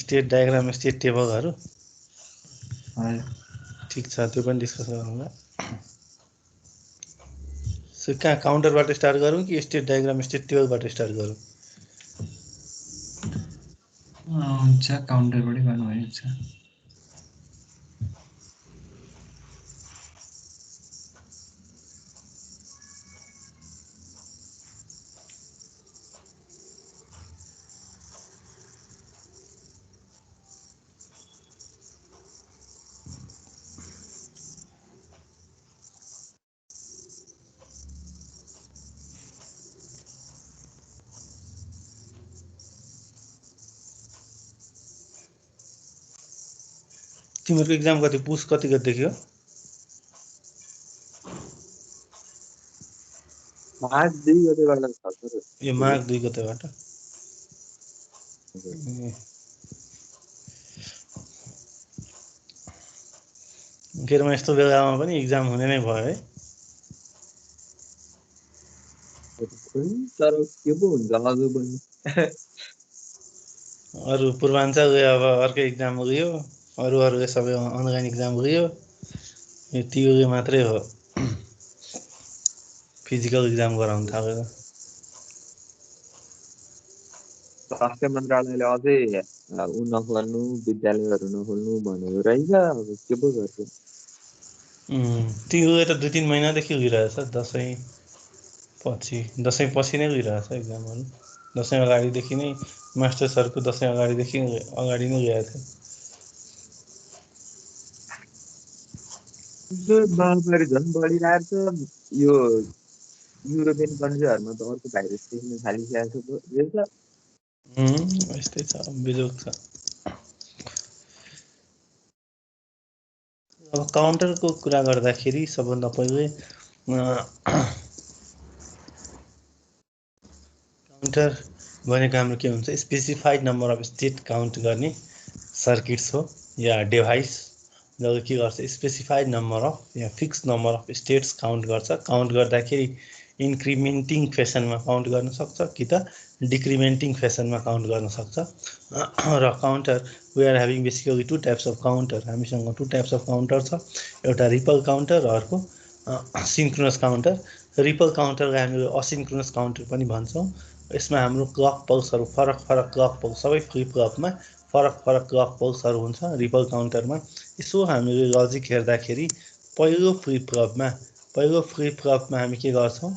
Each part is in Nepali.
स्टेट डायग्राम स्टेट टेबलहरु हजुर ठीक छ त्यो पनि डिस्कस गरौँला सो कहाँ काउन्टरबाट स्टार्ट गरौँ कि स्टेट डायग्राम स्टेट टेबलबाट स्टार्ट गरौँ हुन्छ काउन्टरबाटै गर्नु भयो हुन्छ तिम्रो एक्जाम कति पुस कति गतेदेखि हो मार्च 2 गतेबाट छ सर यो माघ 2 गतेबाट केरमा यस्तो बेलामा पनि एक्जाम हुने नै भयो है तर के पो हुन्छ अझ पनि अरु पूर्वाञ्चल अब अर्कै एक्जाम गयो अरु सबै अनलाइन एक्जाम गयो यो तिउले मात्रै हो फिजिकल एक्जाम गराउन थालेको स्वास्थ्य मन्त्रालयले अझै नखोल्नु विद्यालयहरू नखोल्नु भनेको रहेछ अब के पो गर्छ तिउले त 2-3 महिनादेखि गइरहेछ दसैँ पछि नै गइरहेछ एक्जामहरु दसैँ अगाडिदेखि नै मास्टर्सहरुको दसैँ अगाडि नै गएको त्यो महामारी झन् बढिरहेको छ यो युरोपियन कन्ट्रीहरूमा त अर्को भाइरस देखिन थालिसकेको रहेछ यस्तै छ बिजोग छ अब काउन्टरको कुरा गर्दाखेरि सबभन्दा पहिले काउन्टर भनेको हाम्रो के हुन्छ specified number of state count गर्ने सर्किट्स हो या डिभाइस जसले के गर्छ specified number of yeah fix number of states count गर्छ काउन्ट गर्दाखेरि इन्क्रिमेन्टिङ फेसनमा काउन्ट गर्न सक्छ कि त डिक्रिमेन्टिङ फेसनमा काउन्ट गर्न सक्छ र counter we are having basically 2 types of counter हामीसँग 2 टाइप्स अफ काउन्टर छ एउटा रिपल काउन्टर र अर्को सिन्क्रोनस काउन्टर रिपल काउन्टरलाई हामीले असिन्क्रोनस काउन्टर पनि भन्छौँ यसमा हाम्रो क्लक पल्सहरु फरक क्लक पल्स सबै फ्लिप फ्लपमा फरक क्लक पल्सहरु हुन्छ रिपल काउन्टरमा यसो हामीले लजिक हेर्दाखेरि पहिलो फ्लिप फ्लपमा हामी के गर्छौं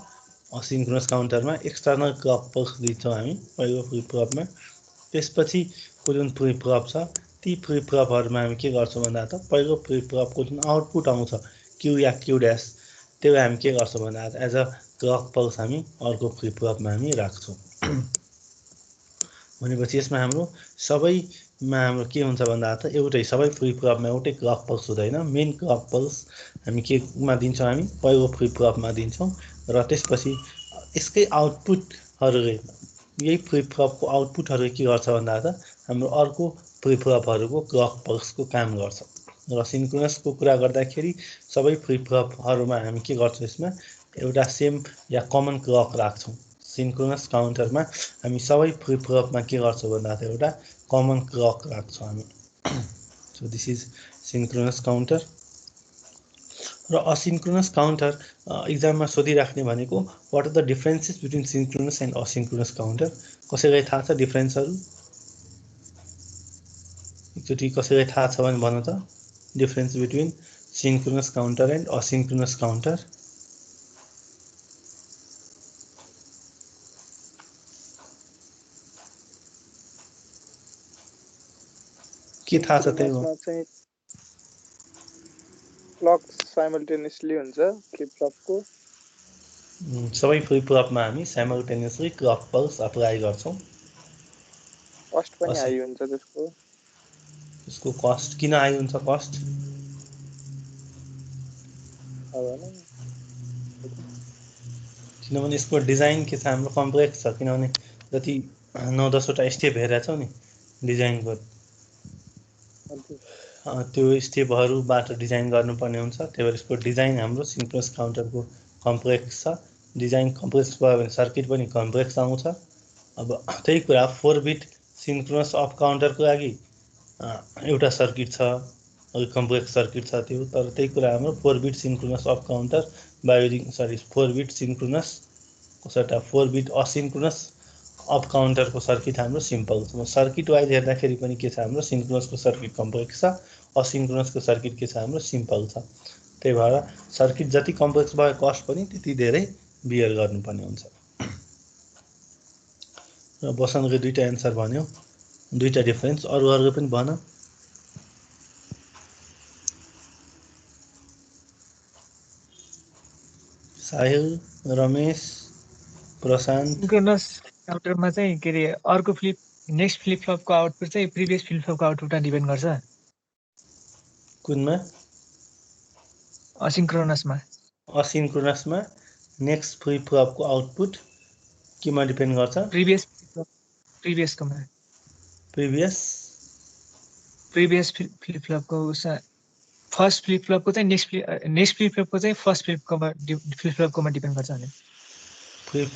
असिन्क्रोनस काउन्टरमा एक्सटर्नल क्लक पल्स दिन्छौं हामी पहिलो फ्लिप फ्लपमा त्यसपछि जुन फ्लिप फ्लप छ ती फ्लिप फ्लपहरुमा हामी के गर्छौं भन्दा त पहिलो फ्लिप फ्लपको जुन आउटपुट आउँछ क्यू या क्यू ड्याश त्यसलाई हामी के गर्छौं भन्दा एज अ क्लक पल्स हामी अर्को फ्लिप फ्लपमा हामी राख्छौं भनेपछि यसमा हाम्रो सबैमा हाम्रो के हुन्छ भन्दा त एउटै सबै फ्लिप फ्लपमा एउटै क्लक पल्स हुँदैन मेन क्लक पल्स हामी केमा दिन्छौं हामी पहिलो फ्लिप फ्लपमा दिन्छौं र त्यसपछि यसकै आउटपुटहरुले यही फ्लिप फ्लपको आउटपुटहरुले के गर्छ भन्दा त हाम्रो अर्को फ्लिप फ्लपहरुको क्लक पल्सको काम गर्छ र सिन्क्रोनसको कुरा गर्दाखेरि सबै फ्लिप फ्लपहरुमा हामी के गर्छौं यसमा एउटा सेम या कमन क्लक राख्छौं सिन्क्रोनस काउन्टरमा हामी सबै फ्लिप फ्लपमा के गर्छौं भन्दा त एउटा कमन क्लक राख्छौं हामी so this is synchronous counter र असिन्क्रोनस काउन्टर एक्जाममा सोधिराख्ने भनेको what are the differences between synchronous and asynchronous counter कसैलाई थाहा छ डिफरेन्सहरु एकचोटी कसैलाई थाहा छ भने भन त difference between synchronous counter and asynchronous counter के थाहा छ त्यही चाहिँ क्लक साइमल्टेनियसली हुन्छ फ्लिप फ्लपको सबै फ्लिप फ्लपमा हामी साइमल्टेनियसली क्लक पल्स अप्लाई गर्छौं कस्ट पनि हाई हुन्छ त्यसको कस्ट किन हाई हुन्छ कस्ट किनभने यसको डिजाइन के छ हाम्रो कम्प्लेक्स छ किनभने जति 9-10 वटा स्टेप हेरेका छौ नि डिजाइनको त्यो स्टेपहरुबाट डिजाइन गर्नुपर्ने हुन्छ त्यही भएर यसको डिजाइन हाम्रो सिन्क्रोनस काउन्टरको कम्प्लेक्स छ डिजाइन कम्प्लेक्स भयो भने सर्किट पनि कम्प्लेक्स आउँछ अब त्यही कुरा 4 बिट सिन्क्रोनस अफ काउन्टरको लागि एउटा सर्किट छ, कम्प्लेक्स सर्किट छ त्यो, तर त्यही कुरा हाम्रो 4 bit synchronous of counter by 4 bit synchronous कसैटा 4 बिट असिन्क्रोनस अफ काउन्टरको सर्किट हाम्रो सिम्पल छ। सर्किट वाइज हेर्दाखेरि पनि के छ हाम्रो सिन्क्रोनसको सर्किट कम्प्लेक्स छ, असिन्क्रोनसको सर्किट के छ हाम्रो सिम्पल छ। त्यही भएर सर्किट जति कम्प्लेक्स भयो कस्ट पनि त्यति धेरै बियर गर्नुपर्ने हुन्छ। र बसन्तले दुईटा एन्सर भन्यो, दुईटा डिफरेन्स, अरूहरूको पनि भन। साहिल, रमेश, प्रशान्त। सिन्क्रोनस काउन्टरमा चाहिँ के अरे अर्को नेक्स्ट फ्लिप फ्लपको आउटपुट चाहिँ प्रिभियस फ्लिप फ्लपको आउटपुटमा डिपेन्ड गर्छ। कुनमा? असिन्क्रोनसमा। असिन्क्रोनसमा नेक्स्ट फ्लिप फ्लपको आउटपुट केमा डिपेन्ड गर्छ? प्रिभियसकोमा। प्रिभियस फ्लिप फ्लपको फर्स्ट फ्लिप फ्लपको चाहिँ नेक्स्ट फ्लिप फ्लपको चाहिँ फर्स्ट फ्लिप फ्लपकोमा डिपेन्ड गर्छ भने फ्लिप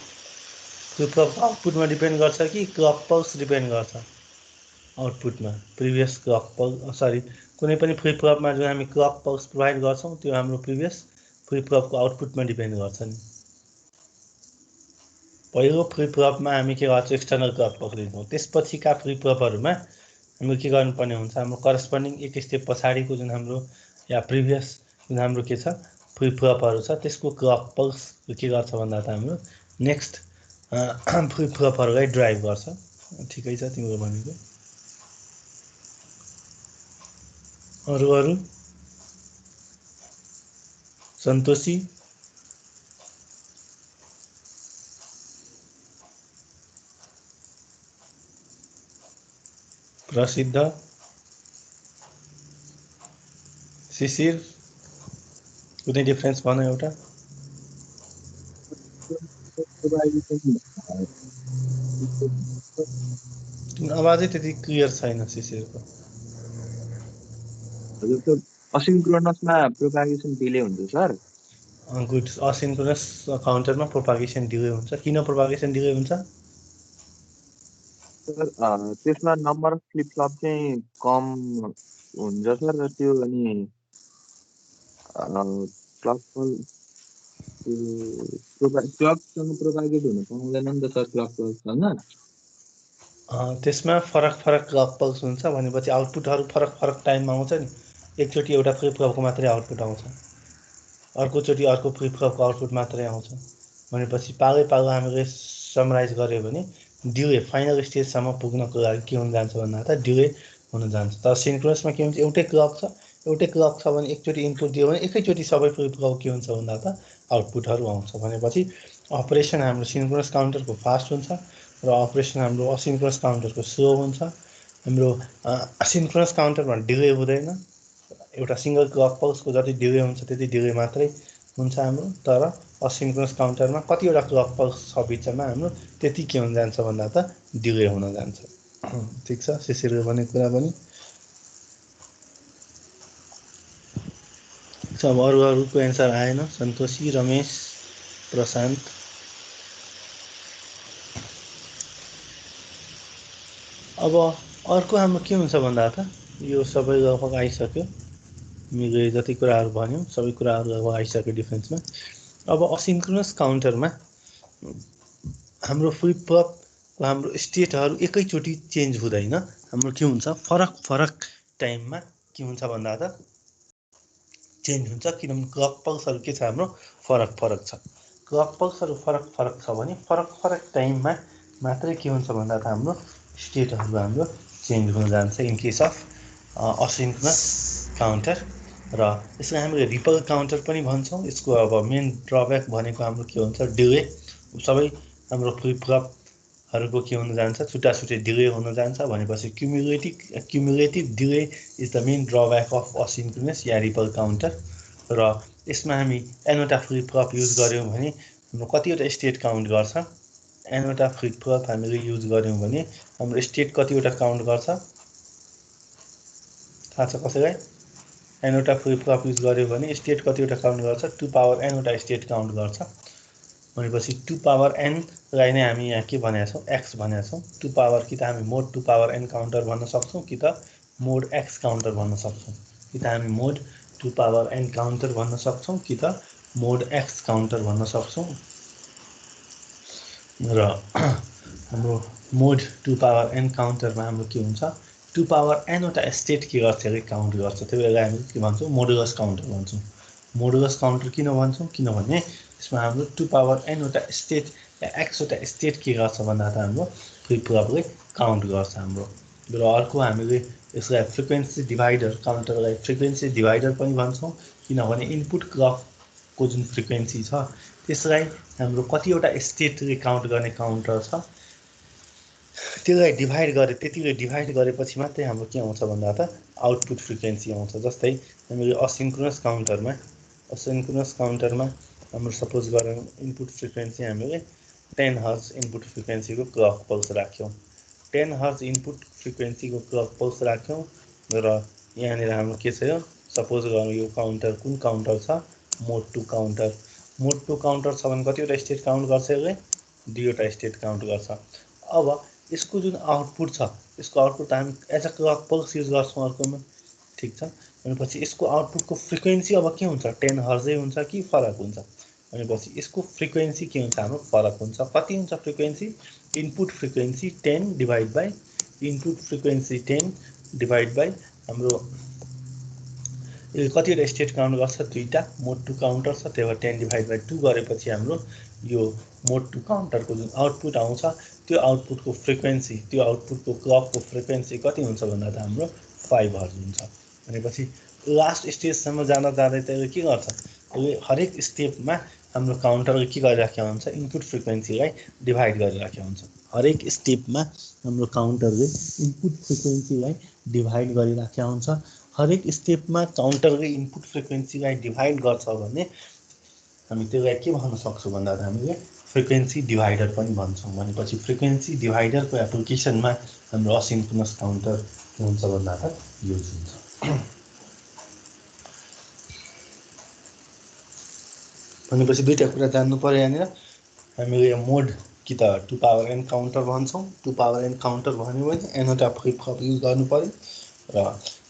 फ्लपको आउटपुटमा डिपेन्ड गर्छ कि क्लक पल्स डिपेन्ड गर्छ आउटपुटमा? प्रिभियस क्लक पल्स, सरी, कुनै पनि फ्लिप फ्लपमा जुन हामी क्लक पल्स प्रोभाइड गर्छौँ त्यो हाम्रो प्रिभियस फ्लिप फ्लपको आउटपुटमा डिपेन्ड गर्छ नि। पहिलो फ्लिप फ्लपमा हामी के गर्छौँ? एक्सटर्नल क्लक पल्स लिन्छौँ। त्यसपछिका फ्लिप फ्लपहरूमा हामी के गर्नुपर्ने हुन्छ? हाम्रो करस्पोन्डिङ एक स्टेप पछाडिको जुन हाम्रो या प्रिभियस जुन हाम्रो के छ फ्लिप फ्लपहरू छ त्यसको क्लक पल्स के गर्छ भन्दा त हाम्रो नेक्स्ट फ्लिप फ्लपहरूलाई ड्राइभ गर्छ। ठिकै छ तिम्रो भनेको। अरू सन्तोषी? प्रसिद्ध? शिशिर? कुनै डिफरेन्स भन एउटा। आवाजै त्यति क्लियर छैन शिशिरको। हजुर सर, असिन्क्रोनसमा प्रोपागेसन डिले हुन्छ sir. Good. Asynchronous काउन्टरमा propagation delay हुन्छ। किन प्रोपागेसन डिले हुन्छ? सर त्यसमा नम्बर अफ फ्लिप फ्लप चाहिँ कम हुन्छ सर, र त्यो अनि क्लकसँग प्रोपागेट हुन पाउँदैन नि त सर, क्लकसँग। त्यसमा फरक क्लक पल्स हुन्छ भनेपछि आउटपुटहरू फरक टाइममा आउँछ नि। एकचोटि एउटा फ्लिप फ्लपको मात्रै आउटपुट आउँछ, अर्कोचोटि अर्को फ्लिप फ्लपको आउटपुट मात्रै आउँछ भनेपछि पालै हामीले समराइज गऱ्यो भने डिले फाइनल स्टेजसम्म पुग्नको लागि के हुन जान्छ भन्दा त डिले हुन जान्छ। तर सिन्क्रोनसमा के हुन्छ? एउटै क्लक छ भने एकचोटि इनपुट दियो भने एकैचोटि सबै फ्लिप फ्लप के हुन्छ भन्दा त आउटपुटहरू आउँछ भनेपछि अपरेसन हाम्रो सिन्क्रोनस काउन्टरको फास्ट हुन्छ र अपरेसन हाम्रो असिन्क्रोनस काउन्टरको स्लो हुन्छ। हाम्रो सिन्क्रोनस काउन्टरमा डिले हुँदैन। एउटा सिङ्गल क्लक पल्सको जति डिले हुन्छ त्यति डिले मात्रै हुन्छ हाम्रो। तर असिन्क्रोनस काउन्टरमा कतिवटा क्लक पल्स छ बिचमा हाम्रो त्यति के हुन जान्छ भन्दा त डिले हुन जान्छ। ठिक छ शिशिरले भनेको कुरा पनि। अब अरूको एन्सर आएन। सन्तोषी, रमेश, प्रशान्त। अब अर्को हाम्रो के हुन्छ भन्दा त यो सबै लगभग आइसक्यो, मैले जति कुराहरू भन्यो सबै कुराहरू लगभग आइसक्यो डिफरेन्समा। अब असिन्क्रोनस काउन्टरमा हाम्रो फ्लिप फ्लपको हाम्रो स्टेटहरू एकैचोटि चेन्ज हुँदैन। हाम्रो के हुन्छ? फरक टाइममा के हुन्छ भन्दा त चेन्ज हुन्छ, किनभने क्लक पल्सहरू के छ हाम्रो फरक छ। क्लक पल्सहरू फरक छ भने फरक टाइममा मात्रै के हुन्छ भन्दा त हाम्रो स्टेटहरू हाम्रो चेन्ज हुन जान्छ in case of asynchronous counter. र यसलाई हामीले रिपल काउन्टर पनि भन्छौँ। यसको अब मेन ड्रब्याक भनेको हाम्रो के हुन्छ? डिले। सबै हाम्रो फ्लिप फ्लपहरूको के हुन जान्छ? छुट्टै डिले हुन जान्छ भनेपछि cumulative delay is the main drawback of asynchronous या रिपल काउन्टर। र यसमा हामी एनवटा फ्लिप फ्लप युज गऱ्यौँ भने हाम्रो कतिवटा स्टेट काउन्ट गर्छ? एनवटा फ्लिप फ्लप हामीले युज गऱ्यौँ भने हाम्रो स्टेट कतिवटा काउन्ट गर्छ थाहा छ कसैलाई? एनवटा फ्लिप फ्लप युज गऱ्यो भने स्टेट कतिवटा काउन्ट गर्छ? 2 पावर एनवटा स्टेट काउन्ट गर्छ। भनेपछि 2 पावर n लाई नै हामी यहाँ के भनेका छौं x भनेका छौं 2 पावर कि त हामी मोड 2 पावर n काउन्टर भन्न सक्छौं कि त मोड x काउन्टर भन्न सक्छौं कि त हामी मोड 2 पावर n काउन्टर भन्न सक्छौं कि त मोड x काउन्टर भन्न सक्छौं र हाम्रो मोड 2 पावर n काउन्टरमा हाम्रो के हुन्छ 2 पावर n वटा स्टेट के गर्छ रे काउन्ट गर्छ त्यो बेला हामी के भन्छौं मोडुलस काउन्टर भन्छौं मोडुलस काउन्टर किन भन्छौं किनभने यसमा हाम्रो 2 पावर n वटा स्टेट या x वटा स्टेट के गर्छ भन्दा त हाम्रो फ्लिप फ्लपले काउन्ट गर्छ हाम्रो र अर्को हामीले यसलाई फ्रिक्वेन्सी डिभाइडर काउन्टरलाई फ्रिक्वेन्सी डिभाइडर पनि भन्छौं किनभने इनपुट क्लकको जुन फ्रिक्वेन्सी छ त्यसलाई हाम्रो कतिवटा स्टेटले काउन्ट गर्ने काउन्टर छ त्यसलाई डिभाइड गरे त्यतिले डिभाइड गरेपछि मात्रै हाम्रो के आउँछ भन्दा त आउटपुट फ्रिक्वेन्सी आउँछ जस्तै हामीले असिन्क्रोनस काउन्टरमा हाम्रो सपोज गरौँ इनपुट फ्रिक्वेन्सी हामीले 10 हर्ज इनपुट फ्रिक्वेन्सीको क्लक पल्स राख्यौं 10 हर्ज इनपुट फ्रिक्वेन्सीको क्लक पल्स राख्यौं र यहाँनिर हाम्रो के छ यो सपोज गरौँ यो काउन्टर कुन काउन्टर छ मोड 2 काउन्टर मोड 2 काउन्टर छ भने कतिवटा स्टेट काउन्ट गर्छ यसले दुईवटा स्टेट काउन्ट गर्छ अब यसको जुन आउटपुट छ यसको आउटपुट हामी as a clock pulse use गर्छौं अर्कोमा ठीक छ भनेपछि यसको आउटपुटको फ्रिक्वेन्सी अब के हुन्छ 10 हर्जै हुन्छ कि फरक हुन्छ भनेपछि यसको फ्रिक्वेन्सी के हुन्छ हाम्रो फरक हुन्छ कति हुन्छ frequency input frequency 10 divide by input frequency 10 divide by हाम्रो यो कतिवटा स्टेट काउन्ट गर्छ दुईटा मोड 2 काउन्टर छ त्यही भएर 10 डिभाइड बाइ 2 गरेपछि हाम्रो यो मोड 2 काउन्टरको जुन आउटपुट आउँछ त्यो आउटपुटको फ्रिक्वेन्सी त्यो आउटपुटको क्लकको फ्रिक्वेन्सी कति हुन्छ भन्दा त हाम्रो 5 हर्ज हुन्छ भनेपछि लास्ट स्टेजसम्म जाँदा त्यसले के गर्छ यसले हरेक स्टेपमा हाम्रो काउन्टरले के गरिराखेको हुन्छ इनपुट फ्रिक्वेन्सीलाई डिभाइड गरिराखेको हुन्छ हरेक स्टेपमा हाम्रो काउन्टरले इनपुट फ्रिक्वेन्सीलाई डिभाइड गरिराखेको हुन्छ हरेक स्टेपमा काउन्टरले इनपुट फ्रिक्वेन्सीलाई डिभाइड गर्छ भने हामी त्यसलाई के भन्न सक्छौं भन्दा त हामीले फ्रिक्वेन्सी डिभाइडर पनि भन्छौं भनेपछि फ्रिक्वेन्सी डिभाइडरको एप्लिकेसनमा हाम्रो असिन्क्रोनस काउन्टर के हुन्छ भन्दा त युज हुन्छ भनेपछि दुईटा कुरा जान्नु पर्यो यहाँनिर हामीले मोड कि त 2 पावर n काउन्टर भन्छौं 2 पावर n काउन्टर भन्यो भने n वटा फ्लिप फ्लप युज गर्नु पर्यो र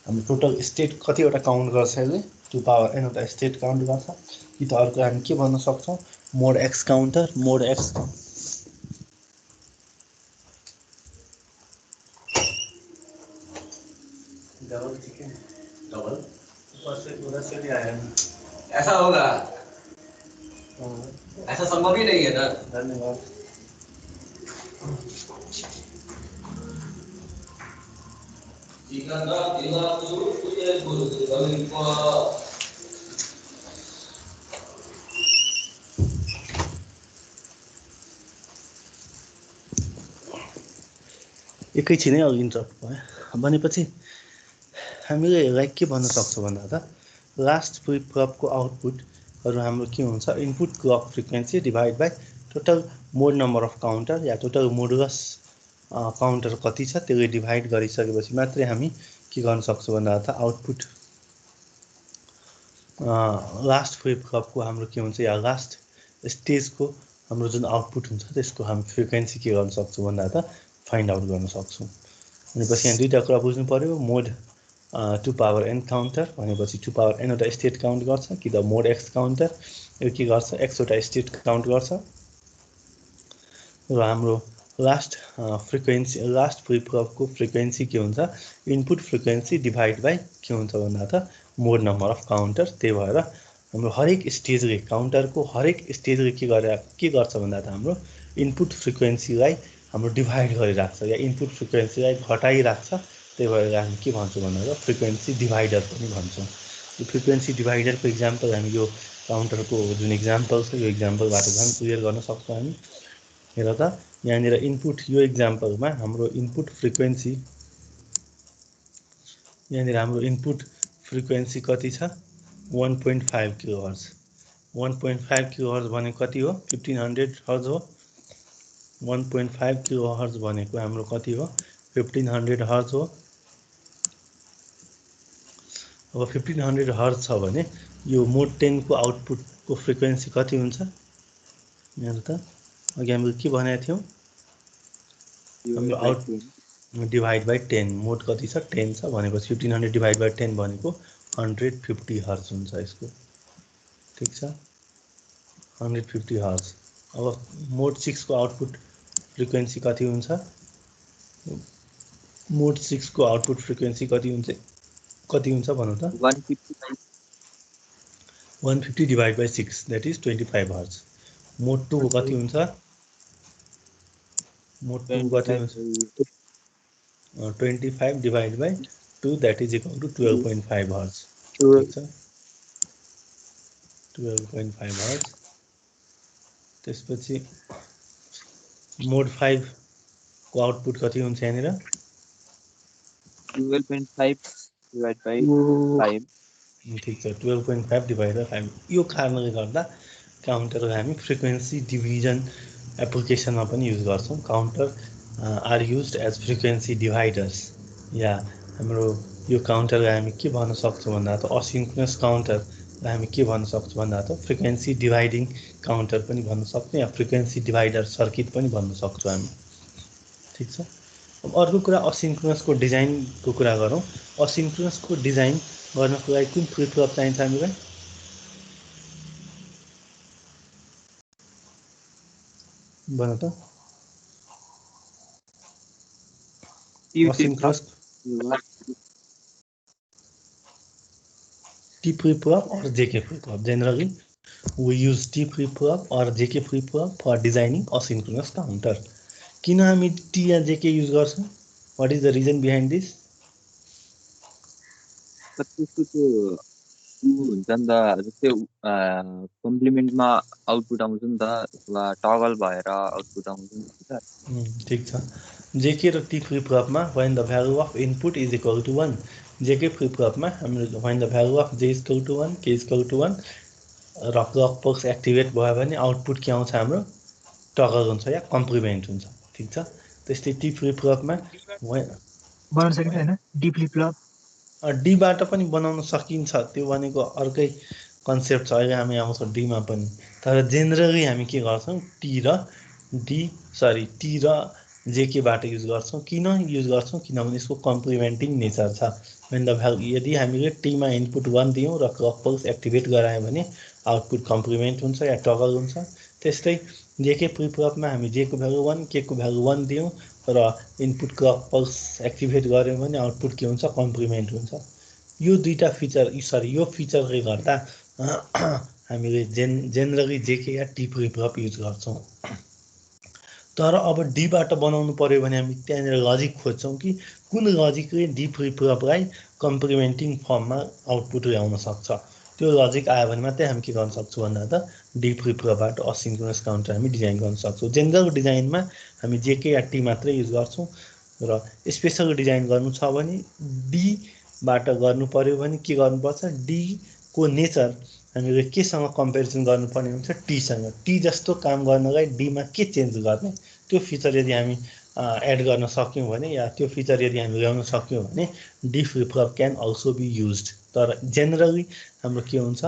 हाम्रो टोटल स्टेट कतिवटा काउन्ट गर्छ यसले 2 पावर n वटा स्टेट काउन्ट गर्छ कि त अर्को हामी के भन्न सक्छौं मोड x काउन्टर मोड x डबल चिकन डबल उधर से भी आया ऐसा होगा ऐसा संभव ही नहीं है ना धन्यवाद एकैछिनै अघि इन्टरप्ट भयो भनेपछि हामीले यसलाई के भन्न सक्छौं भन्दा त लास्ट फ्लिप फ्लपको आउटपुटहरु हाम्रो के हुन्छ input clock frequency divide by total mod number of counter या टोटल मोडुलस काउन्टर कति छ त्यसले डिभाइड गरिसकेपछि मात्रै हामी के गर्न सक्छौं भन्दा त आउटपुट लास्ट फ्लिप फ्लपको हाम्रो के हुन्छ या लास्ट स्टेजको हाम्रो जुन आउटपुट हुन्छ त्यसको हामी फ्रिक्वेन्सी के गर्न सक्छौं भन्दा त फाइन्ड आउट गर्न सक्छौं भनेपछि यहाँ दुईटा कुरा बुझ्नु पर्यो मोड 2 पावर n काउन्टर भनेपछि 2 पावर n वटा स्टेट काउन्ट गर्छ कि त मोड x काउन्टर यो के गर्छ x वटा स्टेट काउन्ट गर्छ र हाम्रो लास्ट फ्रिक्वेन्सी लास्ट फ्लिप फ्लपको फ्रिक्वेन्सी के हुन्छ इनपुट फ्रिक्वेन्सी डिभाइड बाइ के हुन्छ भन्दा त मोड नम्बर अफ काउन्टर त्यही भएर हाम्रो हरेक स्टेजले काउन्टरको हरेक स्टेजले के गर्छ भन्दा त हाम्रो इनपुट फ्रिक्वेन्सीलाई हाम्रो डिभाइड गरिराख्छ या इनपुट फ्रिक्वेन्सीलाई घटाइराख्छ त्यही भएर हामी के भन्छौं भन्दा त फ्रिक्वेन्सी डिभाइडर पनि भन्छौं यो फ्रिक्वेन्सी डिभाइडरको एक्जाम्पल हामी यो काउन्टरको जुन एक्जाम्पल छ यो एक्जाम्पलबाट झन् क्लियर गर्न सक्छौं हामी हेर त यहाँनिर इनपुट यो एक्जाम्पलमा हाम्रो इनपुट फ्रिक्वेन्सी यहाँनिर हाम्रो इनपुट फ्रिक्वेन्सी कति छ 1.5 किलोहर्ज 1.5 किलोहर्ज भनेको कति हो 1500 हर्ज हो 1.5 किलोहर्ज भनेको हाम्रो कति हो 1500 हर्ज हो अब 1500 हर्ज छ भने यो मोड 10 को आउटपुट को फ्रिक्वेन्सी कति हुन्छ यहाँ त अघि हामीले के भनेको थियौँ हाम्रो आउट डिभाइड बाई 10 मोड कति छ 10 छ भनेपछि 1500 डिभाइड बाई 10 भनेको 150 हर्ज हुन्छ यसको ठीक छ 150 हर्ज अब मोड 6 को आउटपुट फ्रिक्वेन्सी कति हुन्छ मोड 6 को आउटपुट फ्रिक्वेन्सी कति हुन्छ भन्नु त 150 divide by 6 that is 25 hertz mod 2 को कति हुन्छ मोड 2 को कति हुन्छ 25 divide by 2 that is equal to 12.5 hertz ठीक छ 12.5 हर्ज त्यसपछि मोड 5 को आउटपुट कति हुन्छ यहाँनिर 12.5 डिवाइड बाई 5 ठीक छ 12.5 डिवाइड बाई 5 यो कारणले गर्दा काउन्टरको हामी फ्रिक्वेन्सी डिभिजन एप्लिकेसनमा पनि युज गर्छौँ counters are used as frequency dividers या हाम्रो यो काउन्टरलाई हामी के भन्न सक्छौँ भन्दा त असिन्क्रोनस काउन्टरलाई हामी के भन्न सक्छौँ भन्दा त फ्रिक्वेन्सी डिभाइडिङ काउन्टर पनि भन्न सक्छौँ या फ्रिक्वेन्सी डिभाइडर सर्किट पनि भन्न सक्छौँ हामी ठीक छ अब अर्को कुरा असिन्क्रोनसको डिजाइनको कुरा गरौँ असिन्क्रोनसको डिजाइन गर्नको लागि कुन फ्लिप फ्लप चाहिन्छ हामीलाई भन त asynchronous T flip-flop or JK flip-flop. Generally, we use T flip-flop or JK flip-flop for designing asynchronous counter. किन हामी T या JK use गर्छौं? What is the reason behind this? हुन्छ नि त जस्तै कम्प्लिमेन्टमा आउटपुट आउँछ नि त अथवा टगल भएर आउटपुट आउँछ नि त ठीक छ JK र T flip-flopमा when the value of input is equal to 1 JK flip-flopमा हाम्रो when the value of J is equal to 1 K is equal to 1 र क्लक पल्स एक्टिभेट भयो भने आउटपुट के आउँछ हाम्रो टगल हुन्छ या कम्प्लिमेन्ट हुन्छ ठीक छ त्यस्तै टी फ्लिप फ्लपमा बनाउन सकिन्छ हैन डी फ्लिप फ्लप डी बाट पनि बनाउन सकिन्छ त्यो भनेको अर्कै कन्सेप्ट छ अहिले हामी आउँछौँ डी मा पनि तर जेनरली हामी के गर्छौँ टी र जेके बाट युज गर्छौँ किन युज गर्छौँ किनभने यसको कम्प्लिमेन्टिङ नेचर छ when the value यदि हामीले टी मा इनपुट 1 दियौं र क्लक पल्स एक्टिभेट गरायौं भने आउटपुट कम्प्लिमेन्ट हुन्छ या टगल हुन्छ त्यस्तै जेके फ्लिप फ्लपमा हामी जे को भ्यालु 1 के को भ्यालु 1 दियौं र इनपुट क्लक पल्स एक्टिभेट गर्यौं भने आउटपुट के हुन्छ कम्प्लिमेन्ट हुन्छ यो दुईटा फिचर यो फिचरले गर्दा हामीले जेनरली जेके या टी फ्लिप फ्लप युज गर्छौं तर अब डी बाट बनाउनु पर्यो भने हामी त्यहाँनिर लजिक खोज्छौं कि कुन लजिकले डी फ्लिप फ्लपलाई कम्प्लिमेन्टिङ फर्ममा आउटपुट ल्याउन सक्छ त्यो लजिक आयो भने मात्रै हामी के गर्न सक्छौं भन्दा त डी फ्लिप फ्लपबाट असिन्क्रोनस काउन्टर हामी डिजाइन गर्न सक्छौं जेनरल डिजाइनमा हामी जेके या टी मात्रै युज गर्छौं र स्पेशल डिजाइन गर्नु छ भने डी बाट गर्नु पर्यो भने के गर्नुपर्छ डी को नेचर हामीले केसँग कम्पेरिजन गर्नुपर्ने हुन्छ टी सँग टी जस्तो काम गर्नलाई डी मा के चेन्ज गर्ने त्यो फिचर यदि हामी एड गर्न सक्यौं भने या त्यो फिचर यदि हामी ल्याउन सक्यौं भने D flip flop can also be used तर जेनरली हाम्रो के हुन्छ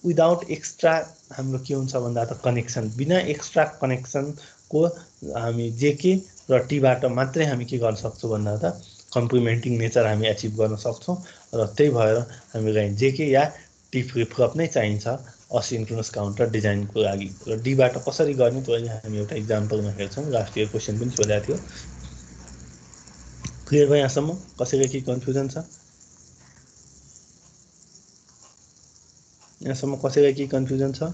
विदाउट एक्स्ट्रा हाम्रो के हुन्छ भन्दा त कनेक्सन बिना एक्स्ट्रा कनेक्सन को हामी जेके र टी बाट मात्रै हामी के गर्न सक्छौं भन्दा त कम्प्लिमेन्टिङ नेचर हामी अचिभ गर्न सक्छौं र त्यही भएर हामीलाई जेके या टी फ्लिप फ्लप नै चाहिन्छ असिन्क्रोनस काउन्टर डिजाइनको लागि र डी बाट कसरी गर्ने त्यो हामी एउटा एक्जाम्पलमा हेर्छौं लास्ट इयर क्वेशन पनि सोधेको थियो क्लियर भयो यहाँसम्म कसैलाई के कन्फ्युजन छ यहाँसम्म कसैलाई के कन्फ्युजन छ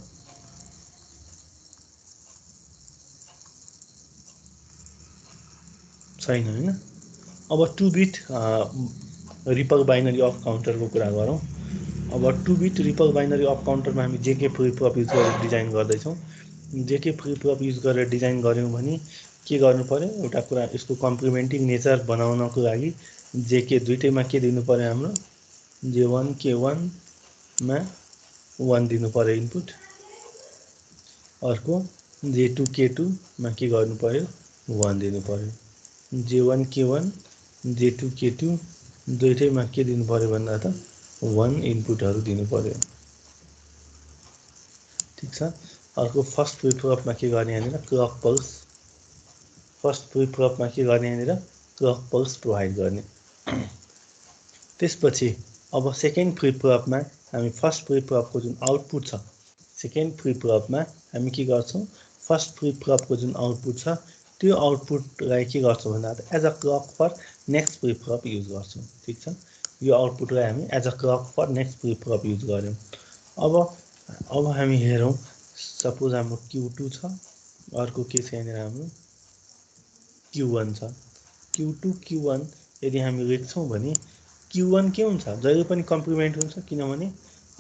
छैन हैन अब 2 बिट रिपल बाइनरी अफ काउन्टरको कुरा गरौँ अब 2 बिट रिपल बाइनरी अफ काउन्टरमा हामी जेके फ्लिप फ्लप युज गरेर डिजाइन गर्दै छौं जेके फ्लिप फ्लप युज गरेर डिजाइन गर्यौं भने के गर्नु पर्यो एउटा कुरा यसको कम्प्लिमेन्टिङ नेचर बनाउनको लागि जेके दुईटैमा के दिनु पर्यो हाम्रो J1 K1 मा 1 दिनु पर्यो इनपुट अर्को J2 K2 मा के गर्नु पर्यो 1 दिनु पर्यो J1 K1 J2 K2 दुईटैमा के दिनु पर्यो भन्दा त 1 इनपुटहरु दिनु पर्यो ठीक छ अर्को फर्स्ट फ्लिपफ्लपमा के गर्ने यहाँनिर क्लक पल्स फर्स्ट फ्लिपफ्लपमा के गर्ने यहाँनिर क्लक पल्स प्रोभाइड गर्ने त्यसपछि अब सेकेन्ड फ्लिपफ्लपमा हामी फर्स्ट फ्लिपफ्लपको जुन आउटपुट छ सेकेन्ड फ्लिपफ्लपमा हामी के गर्छौँ फर्स्ट फ्लिपफ्लपको जुन आउटपुट छ त्यो आउटपुटलाई के गर्छौँ भन्दा as a clock for next flip flop use गर्छौँ ठीक छ यो आउटपुटलाई हामी as a clock for next flip flop use गर्यौँ अब हामी हेरौँ सपोज हाम्रो Q2 छ अर्को के छ यहाँनिर हाम्रो Q1 छ Q2 Q1 यदि हामी लेख्छौँ भने Q1 के हुन्छ जहिले पनि कम्प्लिमेन्ट हुन्छ किनभने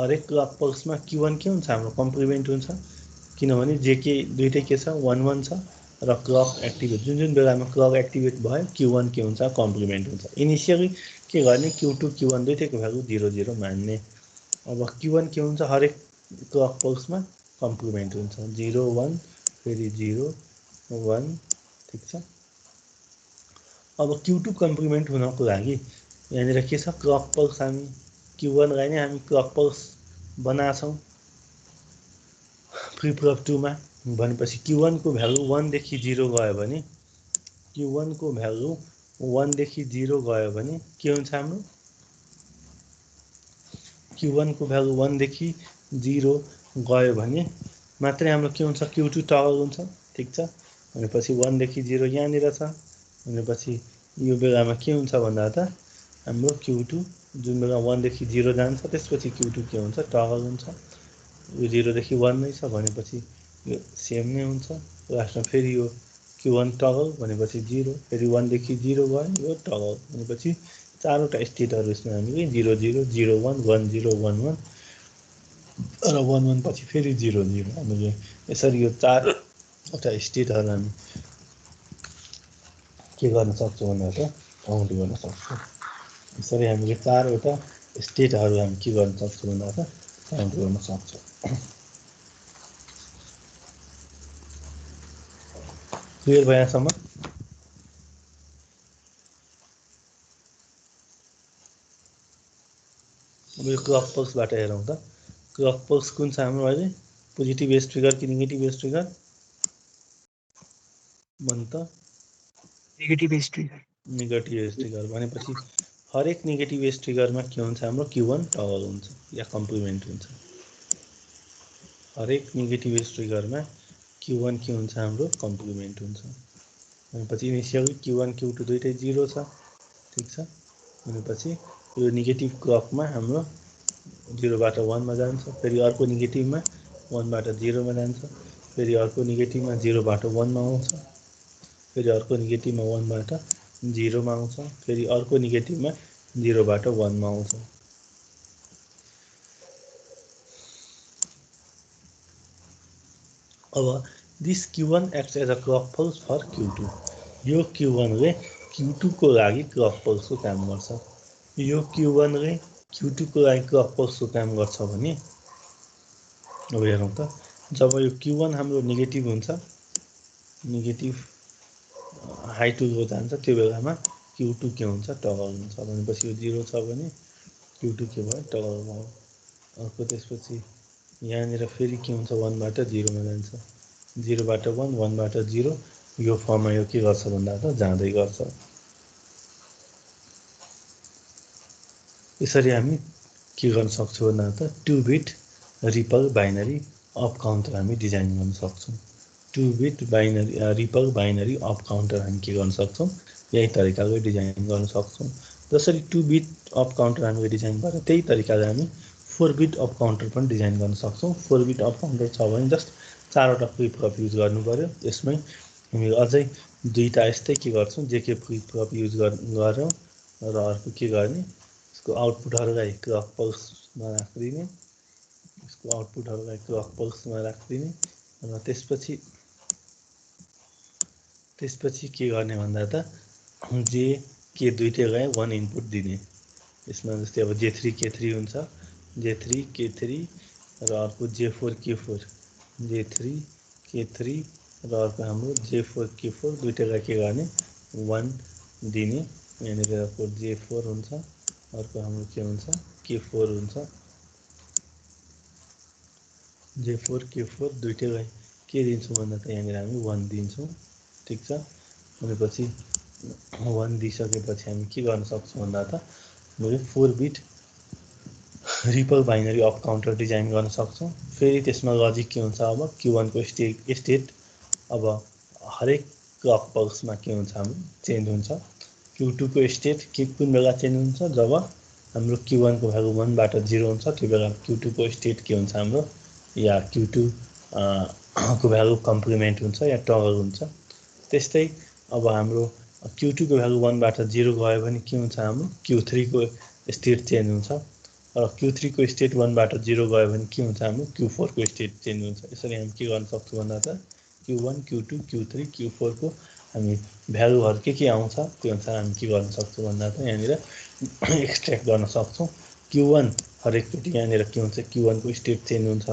हरेक क्लक पल्समा Q1 के हुन्छ हाम्रो कम्प्लिमेन्ट हुन्छ किनभने जेके दुईटै के छ 1 1 छ र क्लक एक्टिभेट जुन बेलामा क्लक एक्टिभेट भयो Q1 के हुन्छ कम्प्लिमेन्ट हुन्छ इनिसियली के गर्ने Q2 Q1 दुईटैको भ्यालु 0 0 मान्ने अब Q1 के हुन्छ हरेक क्लक पल्समा कम्प्लिमेन्ट हुन्छ 0 1 फेरि 0 1 ठीक छ अब Q2 कम्प्लिमेन्ट हुनको लागि यहाँनिर के छ क्लक पल्स हामी Q1 लाई नै हामी क्लक पल्स बनाछौँ फ्लिपफ्लप 2 मा भनेपछि Q1 को भ्यालु 1 देखि 0 गयो भने Q1 को भ्यालु 1 देखि 0 गयो भने के हुन्छ हाम्रो Q1 को भ्यालु 1 देखि 0 गयो भने मात्रै हाम्रो के हुन्छ Q2 टगल हुन्छ ठीक छ भनेपछि 1 देखि 0 यहाँनिर छ भनेपछि यो बेलामा के हुन्छ भन्दा त हाम्रो Q2 जुन बेला 1 देखि 0 जान्छ त्यसपछि Q2 के हुन्छ टगल हुन्छ यो 0 देखि 1 नै छ भनेपछि यो सेम नै हुन्छ लास्टमा फेरि यो Q1 टगल भनेपछि 0 फेरि 1 देखि 0 गयो यो टगल भनेपछि चारवटा स्टेटहरु यसमा हामीले 0 0 0 1 1 0 1 1 र 1 1 पछि फेरि 0 0 हामीले यसरी यो चारवटा स्टेटहरु हामी के गर्न सक्छौँ भन्दा त काउन्ट गर्न सक्छौँ यसरी हामीले चारवटा स्टेटहरु हामी के गर्न सक्छौँ भन्दा त काउन्ट गर्न सक्छौँ क्लियर भयो यहाँसम्म अब यो क्लक पल्सबाट हेरौँ त क्लक पल्स कुन छ हाम्रो अहिले पोजिटिभ एज ट्रिगर कि नेगेटिभ एज ट्रिगर भन त negative edge trigger negative edge trigger भनेपछि हरेक नेगेटिभ एज ट्रिगरमा के हुन्छ हाम्रो Q1 टगल हुन्छ या कम्प्लिमेन्ट हुन्छ हरेक नेगेटिभ एज ट्रिगरमा Q1 के हुन्छ हाम्रो कम्प्लिमेन्ट हुन्छ भनेपछि इनिसियली Q1 Q2 दुईटै 0 छ ठीक छ भनेपछि यो नेगेटिभ क्लकमा हाम्रो 0 बाट 1 मा जान्छ फेरि अर्को नेगेटिभमा 1 बाट 0 मा जान्छ फेरि अर्को नेगेटिभमा 0 बाट 1 मा आउँछ फेरि अर्को नेगेटिभमा 1 बाट 0 मा आउँछ फेरि अर्को नेगेटिभमा 0 बाट 1 मा आउँछ अब this Q1 acts as a clock pulse for Q2 यो Q1 ले Q2 को लागि क्लक पल्स को काम गर्छ यो Q1 ले Q2 को लागि क्लक पल्स को काम गर्छ भने अब हेरौँ त जब यो Q1 हाम्रो नेगेटिभ हुन्छ नेगेटिभ हाई टु लो जान्छ त्यो बेलामा Q2 के हुन्छ टगल हुन्छ भनेपछि यो 0 छ भने Q2 के भयो टगल भयो अर्को त्यसपछि यहाँनिर फेरि के हुन्छ 1 बाट 0 मा जान्छ 0 बाट 1 1 बाट 0 यो फर्ममा यो के गर्छ भन्दा त जाँदै गर्छ यसरी हामी के गर्न सक्छौँ भन्दा त 2 beet ripple binary up counter हामी डिजाइन गर्न सक्छौँ 2 beet binary ripple binary up counter हामी के गर्न सक्छौँ यही तरिकाले डिजाइन गर्न सक्छौँ जसरी 2 बिट अप काउन्टर हामीले डिजाइन गरे त्यही तरिकाले हामी 4 बिट अप काउन्टर पनि डिजाइन गर्न सक्छौँ 4 बिट अप काउन्टर छ भने जस्ट चारवटा फ्लिपफ्लप युज गर्नु पर्यो यसमै हामी अझै दुईटा यस्तै के गर्छौँ जेके फ्लिपफ्लप युज गर्छौँ र अर्को के गर्ने यसको आउटपुटहरुलाई क्लक पल्समा राख्दिने यसको आउटपुटहरुलाई क्लक पल्समा राख्दिने र त्यसपछि के गर्ने भन्दा त जे के दुईटैलाई 1 इनपुट दिने यसमा जस्तै अब J3 K3 हुन्छ J3 K3 र अर्को J4 K4 J3 K3 र अर्को हाम्रो J4 K4 दुईटैलाई के गर्ने 1 दिने यहाँनिर अर्को J4 हुन्छ अर्को हाम्रो के हुन्छ K4 हुन्छ J4 Q4 दुईटैलाई के दिन्छौँ भन्दा त यहाँनिर हामी 1 दिन्छौँ। ठिक छ, भनेपछि 1 दिइसकेपछि हामी के गर्न सक्छौँ भन्दा त हामीले 4 beet ripple binary of counter design गर्न सक्छौँ। फेरि त्यसमा लजिक के हुन्छ, अब Q1 को स्टेट अब हरेक क्लक पल्समा के हुन्छ हाम्रो चेन्ज हुन्छ। Q2 को स्टेट कुन बेला चेन्ज हुन्छ, जब हाम्रो Q1 को भ्यालु 1 बाट 0 हुन्छ, त्यो बेला Q2 को स्टेट के हुन्छ हाम्रो, या Q2 को भ्यालु कम्प्लिमेन्ट हुन्छ या टगल हुन्छ। त्यस्तै अब हाम्रो Q2 को भ्यालु 1 बाट 0 गयो भने के हुन्छ, हाम्रो Q3 को स्टेट चेन्ज हुन्छ, र Q3 को स्टेट 1 बाट 0 गयो भने के हुन्छ, हाम्रो Q4 को स्टेट चेन्ज हुन्छ। यसरी हामी के गर्न सक्छौँ भन्दा त Q1 Q2 Q3 Q4 को हामी भ्यालुहरु के आउँछ त्यो अनुसार हामी के गर्न सक्छौँ भन्दा त यहाँनिर एक्सट्र्याक्ट गर्न सक्छौँ। Q1 हरेकचोटि यहाँनिर के हुन्छ, Q1 को स्टेट चेन्ज हुन्छ।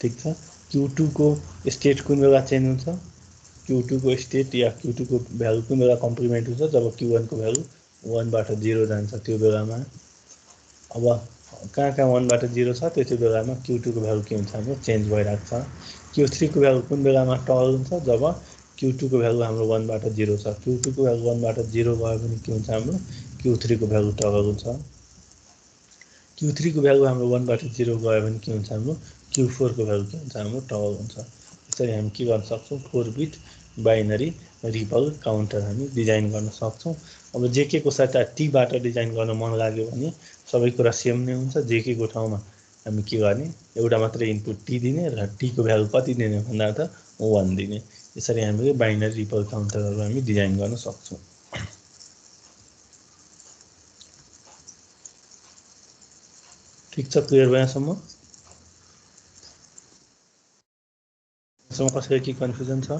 ठिक छ, Q2 को स्टेट कुन बेला चेन्ज हुन्छ, Q2 को स्टेट या Q2 को भ्यालु कुन बेला कम्प्लिमेन्ट हुन्छ, जब Q1 को भ्यालु 1 बाट 0 जान्छ त्यो बेलामा। अब कहाँ 1 बाट 0 छ त्यति बेलामा Q2 को भ्यालु के हुन्छ, हाम्रो चेन्ज भइरहेको छ। Q3 को भ्यालु कुन बेलामा टगल हुन्छ, जब Q2 को भ्यालु हाम्रो 1 बाट 0 छ। Q2 को भ्यालु 1 बाट 0 गयो भने के हुन्छ, हाम्रो Q3 को भ्यालु टगल हुन्छ। Q3 को भ्यालु हाम्रो 1 बाट 0 गयो भने के हुन्छ, हाम्रो Q4 को भ्यालु के हुन्छ, हाम्रो टगल हुन्छ। यसरी हामी के गर्न सक्छौँ, 4 बिट बाइनरी रिपल काउन्टर हामी डिजाइन गर्न सक्छौँ। अब जेके को सट्टा टी बाट डिजाइन गर्न मन लाग्यो भने सबै कुरा सेम नै हुन्छ। जेके को ठाउँमा हामी के गर्ने, एउटा मात्रै इनपुट टी दिने र टी को भ्यालु कति दिने भन्दा त 1 दिने। यसरी हामीले बाइनरी रिपल काउन्टरहरु हामी डिजाइन गर्न सक्छौँ। ठीक छ, क्लियर भयो यहाँसम्म? कसैलाई के कन्फ्युजन छ?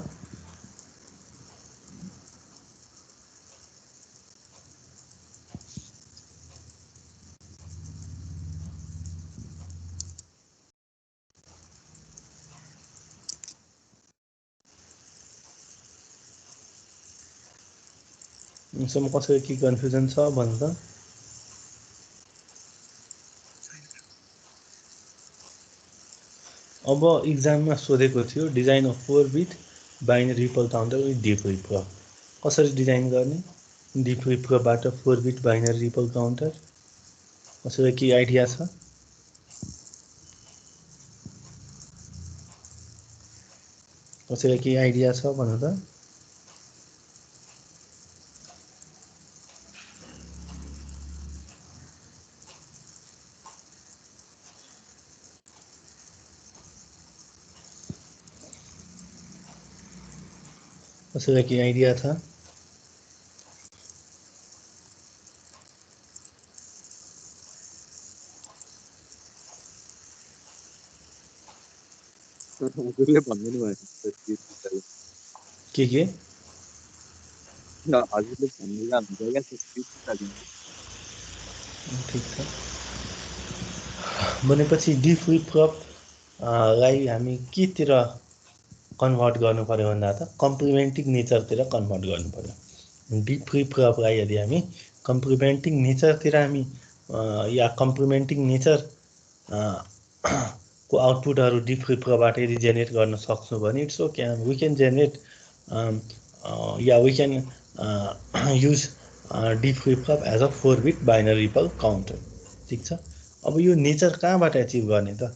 यहाँसम्म कसैलाई के कन्फ्युजन छ भन्नु त? अब इक्जाममा सोधेको थियो design of 4 bit binary ripple counter with D flip flop. कसरी डिजाइन गर्ने डी फ्लिप फ्लपबाट 4 बिट बाइनरी रिपल काउन्टर? कसैलाई के आइडिया छ? कसैलाई के आइडिया छ भन्नु त? कसैलाई के आइडिया छ? हजुरले भन्नु भयो के? हजुरले भन्नुमा हुन्छ क्या। ठिक छ, भनेपछि डी फ्लिप फ्लप लाई हामी केतिर कन्भर्ट गर्नु पर्यो भन्दा त कम्प्लिमेन्टिङ नेचरतिर कन्भर्ट गर्नु पर्यो। डी फ्लिप फ्लपलाई यदि हामी कम्प्लिमेन्टिङ नेचरतिर हामी या कम्प्लिमेन्टिङ नेचर को आउटपुटहरु डी फ्लिप फ्लपबाट यदि जेनेरेट गर्न सक्छौं भने it's okay, we can generate या we can use D flip flop as a 4 bit binary ripple counter. ठीक छ, अब यो नेचर कहाँबाट एचिभ गर्ने त?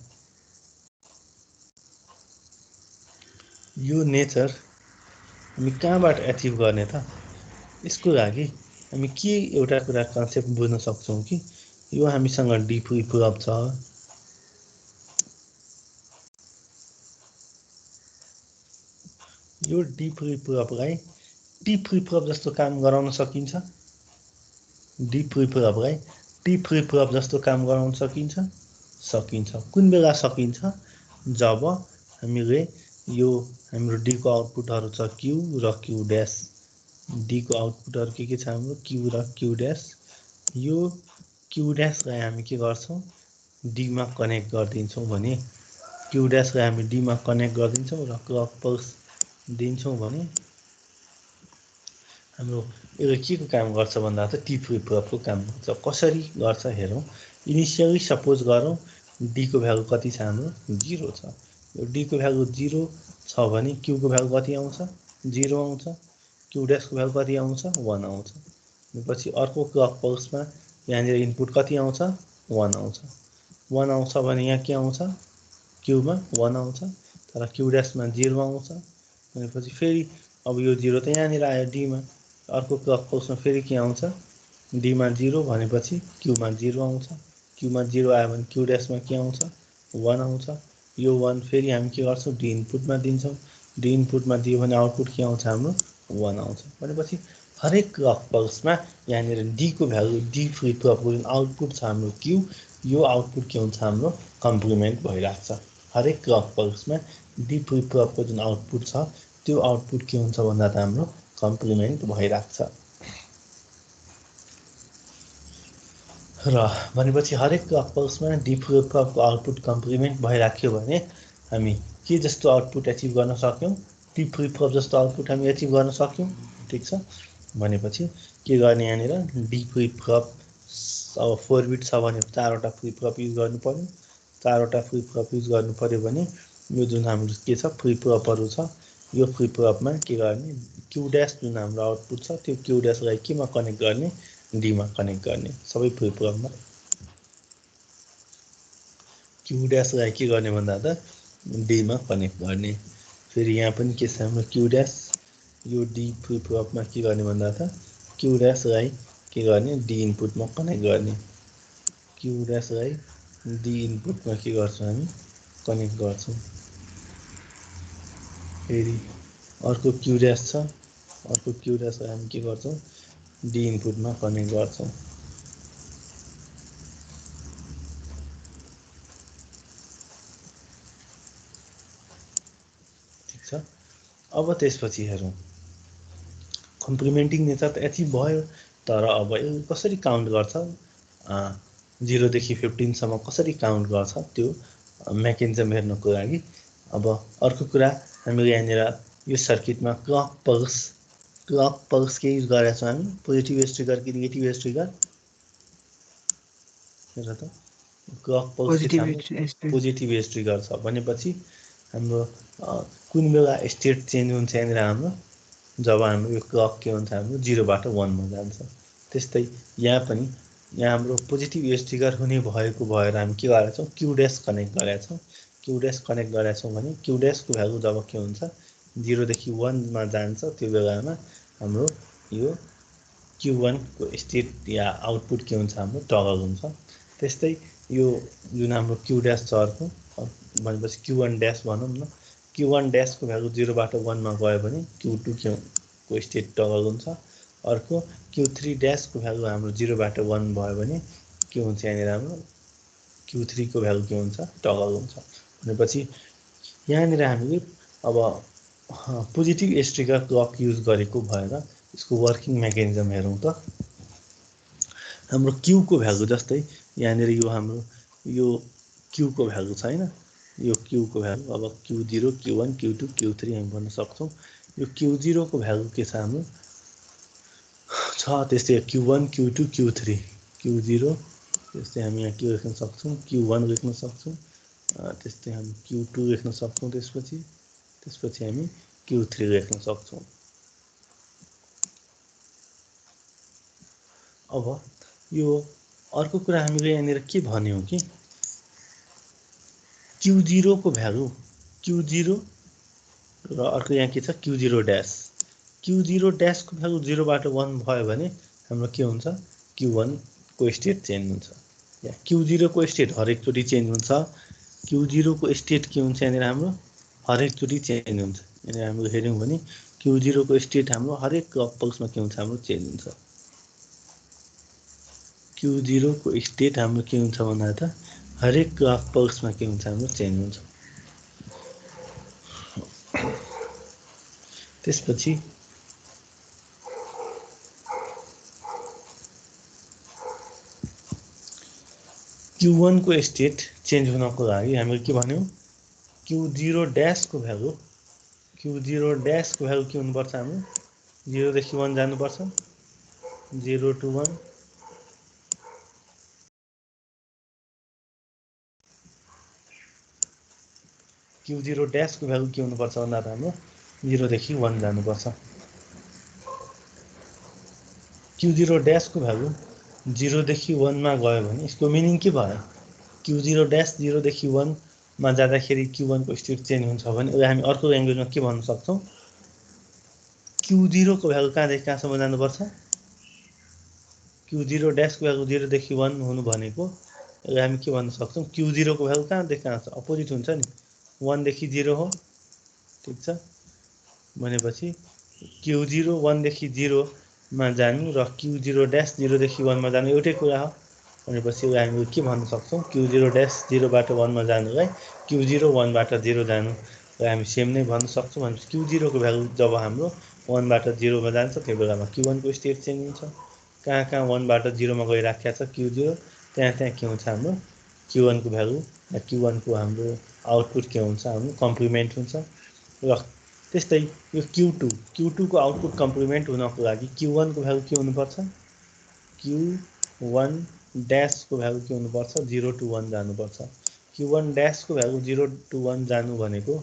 यो नेचर हामी कहाँबाट एचिभ गर्ने त? यसको लागि हामी के एउटा कुरा कन्सेप्ट बुझ्न सक्छौं कि यो हामीसँग डी फ्लिप फ्लप छ, यो डी फ्लिप फ्लपलाई टी फ्लिप फ्लप जस्तो काम गराउन सकिन्छ। डी फ्लिप फ्लपलाई टी फ्लिप फ्लप जस्तो काम गराउन सकिन्छ। कुन बेला सकिन्छ? जब हामीले यो हाम्रो डी को आउटपुटहरु छ क्यू र क्यू ड्याश। डी को आउटपुटहरु के छ हाम्रो क्यू र क्यू ड्याश। यो क्यू ड्याशलाई हामी के गर्छौं, डी मा कनेक्ट गर्दिन्छौं भने क्यू ड्याशलाई हामी डी मा कनेक्ट गर्दिन्छौं र क्लक पल्स दिन्छौं भने हाम्रो यो के को काम गर्छ भन्दा त टी फ्लिप फ्लपको काम गर्छ। कसरी गर्छ हेरौं। इनिशियली सपोज गरौं डी को भ्यालु कति छ हाम्रो 0 छ। यो डी को भ्यालु 0 छ भने क्यू को भ्यालु कति आउँछ 0 आउँछ, क्यू डैश को भ्यालु कति आउँछ 1 आउँछ। पछि अर्को क्लक पल्समा यहाँनिर इनपुट कति आउँछ 1 आउँछ। 1 आउँछ भने यहाँ के आउँछ क्यूमा 1 आउँछ, तर क्यू डैशमा 0 आउँछ। भनेपछि फेरि अब यो 0 त यहाँनिर आयो डीमा, अर्को क्लक पल्समा फेरि के आउँछ डीमा 0 भनेपछि क्यूमा 0 आउँछ, क्यूमा 0 आयो भने क्यू डैशमा के आउँछ 1 आउँछ। यो 1 फेरि हामी के गर्छौँ डी इनपुटमा दिन्छौँ, डी इनपुटमा दियो भने आउटपुट के आउँछ हाम्रो 1 आउँछ। भनेपछि हरेक क्लक पल्समा यहाँनिर डी को भ्यालु डी फ्लिप फ्लपको जुन आउटपुट छ हाम्रो क्यू, यो आउटपुट के हुन्छ हाम्रो कम्प्लिमेन्ट भइरहेको छ। हरेक क्लक पल्समा डी फ्लिप फ्लपको जुन आउटपुट छ त्यो आउटपुट के हुन्छ भन्दा त हाम्रो कम्प्लिमेन्ट भइरहेको छ। र भनेपछि हरेक क्लक पल्समा डी फ्लिप फ्लपको आउटपुट कम्प्लिमेन्ट भइराख्यो भने हामी के जस्तो आउटपुट एचिभ गर्न सक्यौँ, डी फ्लिप फ्लप जस्तो आउटपुट हामी एचिभ गर्न सक्यौँ। ठिक छ, भनेपछि के गर्ने यहाँनिर डी फ्लिप फ्लप अब 4 बिट छ भने 4वटा फ्लिप फ्लप युज गर्नु पर्यो। 4वटा फ्लिप फ्लप युज गर्नु पर्यो भने यो जुन हाम्रो के छ फ्लिप फ्लपहरू छ यो फ्लिप फ्लपमा के गर्ने क्यू डैश जुन हाम्रो आउटपुट छ त्यो क्यू डैशलाई केमा कनेक्ट गर्ने डीमा कनेक्ट गर्ने। सबै फ्लिप फ्लपमा क्यू डैशलाई के गर्ने भन्दा त डीमा कनेक्ट गर्ने। फेरि यहाँ पनि के छ हाम्रो क्यू डैश यो डी फ्लिप फ्लपमा के गर्ने भन्दा त क्यू डैशलाई के गर्ने डी इनपुटमा कनेक्ट गर्ने। क्यू डैशलाई डी इनपुटमा के गर्छौँ हामी कनेक्ट गर्छौँ। फेरि अर्को क्यू डैश छ, अर्को क्यू डैशलाई हामी के गर्छौँ डी इनपुटमा कनेक्ट गर्छौँ। ठिक छ, अब त्यसपछि हेरौँ कम्प्लिमेन्टिङ नेचर त यति भयो, तर अब यो कसरी काउन्ट गर्छ 0 देखि 15 सम्म कसरी काउन्ट गर्छ त्यो मेकानिजम हेर्नको लागि अब अर्को कुरा हामीले यहाँनिर यो सर्किटमा क्लक पल्स के युज गरेका छौँ हामी पोजिटिभ एज ट्रिगर कि नेगेटिभ एज ट्रिगर हेर त क्लक पल्स के छ पोजिटिभ एज ट्रिगर छ भनेपछि हाम्रो कुन बेला स्टेट चेन्ज हुन्छ यहाँनिर हाम्रो जब हाम्रो यो क्लक के हुन्छ हाम्रो 0 बाट 1 मा जान्छ। त्यस्तै यहाँ पनि यहाँ हाम्रो पोजिटिभ एज ट्रिगर हुने भएको भएर हामी के गरेका छौँ क्यू डैश कनेक्ट गरेका छौँ। क्यू डैश कनेक्ट गरेका छौँ भने क्यू डैशको भ्यालु जब के हुन्छ 0 देखि 1 मा जान्छ त्यो बेलामा हाम्रो यो Q1 को स्टेट या आउटपुट के हुन्छ हाम्रो टगल हुन्छ। त्यस्तै यो जुन हाम्रो क्यू डैश छ अर्को भनेपछि Q1 डैश भनौँ न, Q1 डैश को भ्यालु 0 बाट 1 मा गयो भने Q2 को स्टेट टगल हुन्छ। अर्को Q3 डैश को भ्यालु हाम्रो 0 बाट 1 भयो भने के हुन्छ यहाँनिर हाम्रो Q3 को भ्यालु के हुन्छ टगल हुन्छ। भनेपछि यहाँनिर हामीले अब positive edge trigger clock use गरेको भएर यसको वर्किङ मेकानिजम हेरौँ त। हाम्रो क्यू को भ्यालु जस्तै यहाँनिर यो हाम्रो यो क्यू को भ्यालु छ हैन, यो क्यू को भ्यालु अब Q0 Q1 Q2 Q3 हामी भन्न सक्छौँ। यो Q0 को भ्यालु के छ हाम्रो छ त्यस्तै Q1 Q2 Q3 Q0 त्यस्तै हामी यहाँ के लेख्न सक्छौँ Q1 लेख्न सक्छौँ, त्यस्तै हामी Q2 लेख्न सक्छौँ, त्यसपछि हामी Q3 लेख्न सक्छौँ। अब यो अर्को कुरा हामीले यहाँनिर के भन्यौँ कि Q0 को भ्यालु Q0 र अर्को यहाँ के छ Q0 डैश। Q0 डैश को भ्यालु 0 बाट 1 भयो भने हाम्रो के हुन्छ Q1 को स्टेट चेन्ज हुन्छ। या Q0 को स्टेट हरेकचोटि चेन्ज हुन्छ। Q0 को स्टेट के हुन्छ यहाँनिर हाम्रो हरेकचोटि चेन्ज हुन्छ। यहाँनिर हामीले हेर्यौँ भने Q0 को स्टेट हाम्रो हरेक क्लक पल्समा के हुन्छ हाम्रो चेन्ज हुन्छ। Q0 को स्टेट हाम्रो के हुन्छ भन्दा त हरेक क्लक पल्समा के हुन्छ हाम्रो चेन्ज हुन्छ। त्यसपछि Q1 को स्टेट चेन्ज हुनको लागि हामीले के भन्यौँ Q0 डैश को भ्यालु Q0 डैश को भ्यालु के हुनुपर्छ हाम्रो 0 देखि 1 जानुपर्छ, 0 to 1 Q0 dash को भ्यालु के हुनुपर्छ भन्दा हाम्रो 0 देखि 1 जानुपर्छ। Q0 dash को भ्यालु 0 देखि 1 मा गयो भने यसको मिनिङ के भयो? Q0 dash 0 देखि 1 मा जाँदाखेरि Q1 को स्टेट चेन्ज हुन्छ भने अब हामी अर्को ल्याङ्ग्वेजमा के भन्न सक्छौं? Q0 को भ्यालु कहाँदेखि कहाँसम्म जानुपर्छ? Q0 dash को भ्यालु 0 देखि 1 हुनु भनेको अब हामी के भन्न सक्छौं? Q0 को भ्यालु कहाँदेखि कहाँ छ? अपोजिट हुन्छ नि 1 देखि 0 हो। ठीक छ, भनेपछि Q0 1 देखि 0 मा जानु र Q0 dash 0 देखि 1 मा जानु एउटै कुरा हो। भनेपछि हामी के भन्न सक्छौं? Q0 dash 0 बाट 1 मा जानुलाई Q0 1 बाट 0 जानु र हामी सेम नै भन्न सक्छौं। भनेपछि Q0 को भ्यालु जब हाम्रो 1 बाट 0 मा जान्छ त्यो बेलामा Q1 को स्टेट चेन्ज हुन्छ। कहाँ 1 बाट 0 मा गइराखेको छ Q0 त्यहाँ के हुन्छ हाम्रो Q1 को भ्यालु र Q1 को हाम्रो आउटपुट के हुन्छ? हाम्रो कम्प्लिमेन्ट हुन्छ। र त्यस्तै यो Q2 को आउटपुट कम्प्लिमेन्ट हुनको लागि Q1 को भ्यालु के हुनुपर्छ? Q1 dash को भ्यालु के हुनुपर्छ? 0 to 1 जानुपर्छ। Q1 dash को भ्यालु 0 to 1 जानु भनेको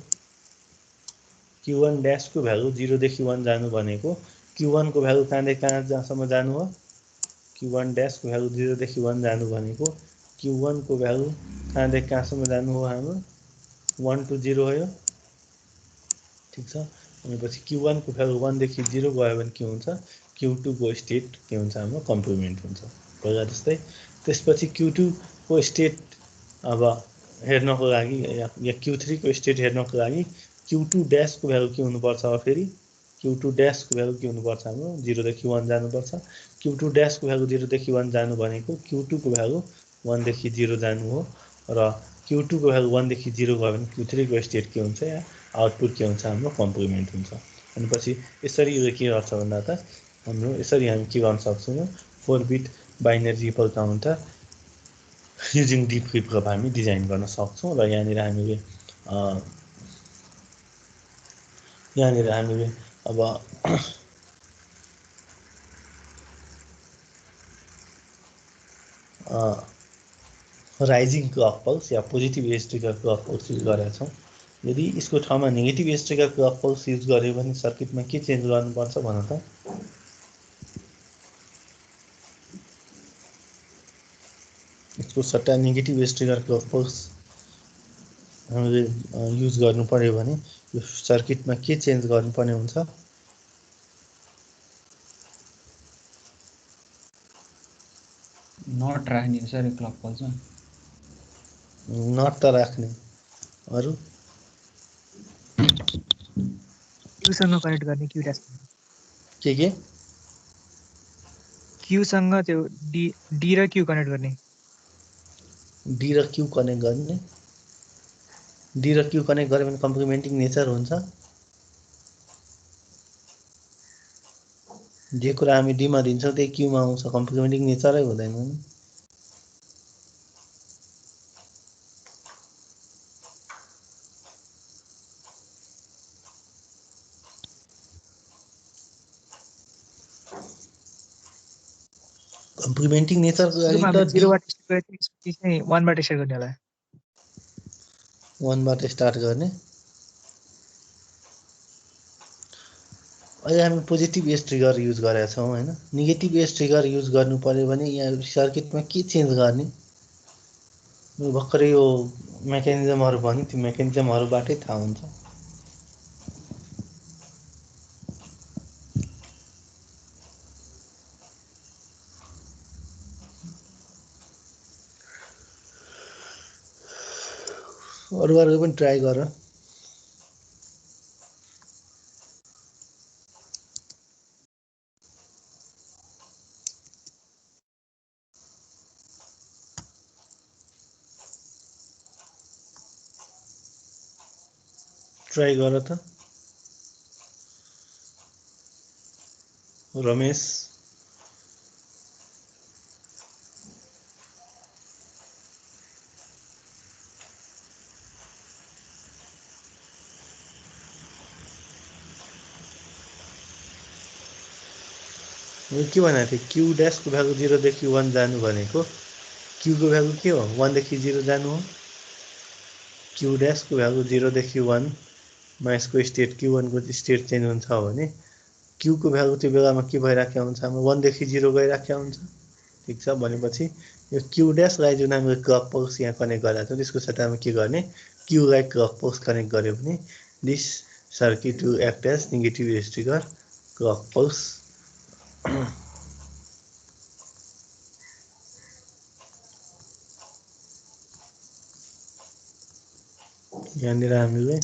Q1 dash को भ्यालु 0 देखि 1 जानु भनेको Q1 को भ्यालु कहाँदेखि कहाँसम्म जानु हो? Q1 dash को भ्यालु 0 देखि 1 जानु भनेको Q1 को भ्यालु कहाँदेखि कहाँसम्म जानु हो? हाम्रो 1 to 0 हो यो। ठीक छ, भनेपछि Q1 को भ्यालु 1 देखि 0 गयो भने के हुन्छ? Q2 को स्टेट के हुन्छ? हाम्रो कम्प्लिमेन्ट हुन्छ। पहिला जस्तै त्यसपछि Q2 को स्टेट अब हेर्नको लागि या Q3 को स्टेट हेर्नको लागि Q2 dash को भ्यालु के हुनुपर्छ? फेरि Q2 dash को भ्यालु के हुनुपर्छ? हाम्रो 0 देखि 1 जानुपर्छ। Q2 dash को भ्यालु 0 देखि 1 जानु भनेको Q2 को भ्यालु 1 देखि 0 जानु हो र Q2 को भ्यालु 1 देखि 0 गयो भने Q3 को स्टेट के हुन्छ? या आउटपुट के हुन्छ? हाम्रो कम्प्लिमेन्ट हुन्छ। अनि पछि यसरी यो के गर्छ भन्दा त हाम्रो यसरी हामी के गर्न सक्छौं? 4 bit binary ripple counter using D flip flop हामी डिजाइन गर्न सक्छौं र यहाँनिर हामीले अब राइजिङ क्लक पल्स या positive edge trigger clock pulse use गरेका छौं। यदि यसको ठाउँमा negative edge trigger clock pulse use गर्यो भने सर्किटमा के चेन्ज गर्नुपर्छ भन त? यसको सट्टा negative edge trigger clock pulse हामीले युज गर्नु पर्यो भने यो सर्किटमा के चेन्ज गर्नुपर्ने हुन्छ? नट राख्ने हो सर क्लक पल्समा। नट त राख्ने, अरु Q सँग कनेक्ट गर्ने Q dash के Q सँग त्यो D र Q कनेक्ट गर्ने। D र Q कनेक्ट गर्ने। D र Q कनेक्ट गरे भने कम्प्लिमेन्टिङ नेचर हुन्छ। जे कुरा हामी D मा दिन्छौं त्यही Q मा आउँछ, कम्प्लिमेन्टिङ नेचरै हुँदैन नि। कम्प्लिमेन्टिङ नेचरको लागि त 0 बाट स्टार्ट गर्ने त्यसपछि चाहिँ 1 बाट स्टार्ट गर्ने होला। 1 बाट स्टार्ट गर्ने। अहिले हामी पोजिटिभ एज ट्रिगर युज गरेका छौं हैन। नेगेटिभ एज ट्रिगर युज गर्नु पर्यो भने यहाँ सर्किटमा के चेन्ज गर्ने? भर्खरै यो मेकानिजमहरु भन्यो, त्यो मेकानिजमहरुबाटै थाहा हुन्छ। अरुहरु पनि ट्राई गर। ट्राई गर त रमेश। यो के भनेको थिए? Q dash को भ्यालु 0 देखि 1 जानु भनेको Q को भ्यालु के हो? 1 देखि 0 जानु हो। क्यू ड्यासको भ्यालु 0 देखि 1 मा यसको स्टेट Q1 को स्टेट चेन्ज हुन्छ भने Q को भ्यालु त्यो बेलामा के भइराखेको हुन्छ हाम्रो 1 देखि 0 गइराखेको हुन्छ। ठीक छ, भनेपछि यो Q ड्यासलाई जुन हामीले क्लक पल्स यहाँ कनेक्ट गरेका छौँ त्यसको साथ हामी के गर्ने, Q लाई क्लक पल्स कनेक्ट गर्यो भने this circuit will act as negative edge trigger clock pulse. यहाँनिर हामीले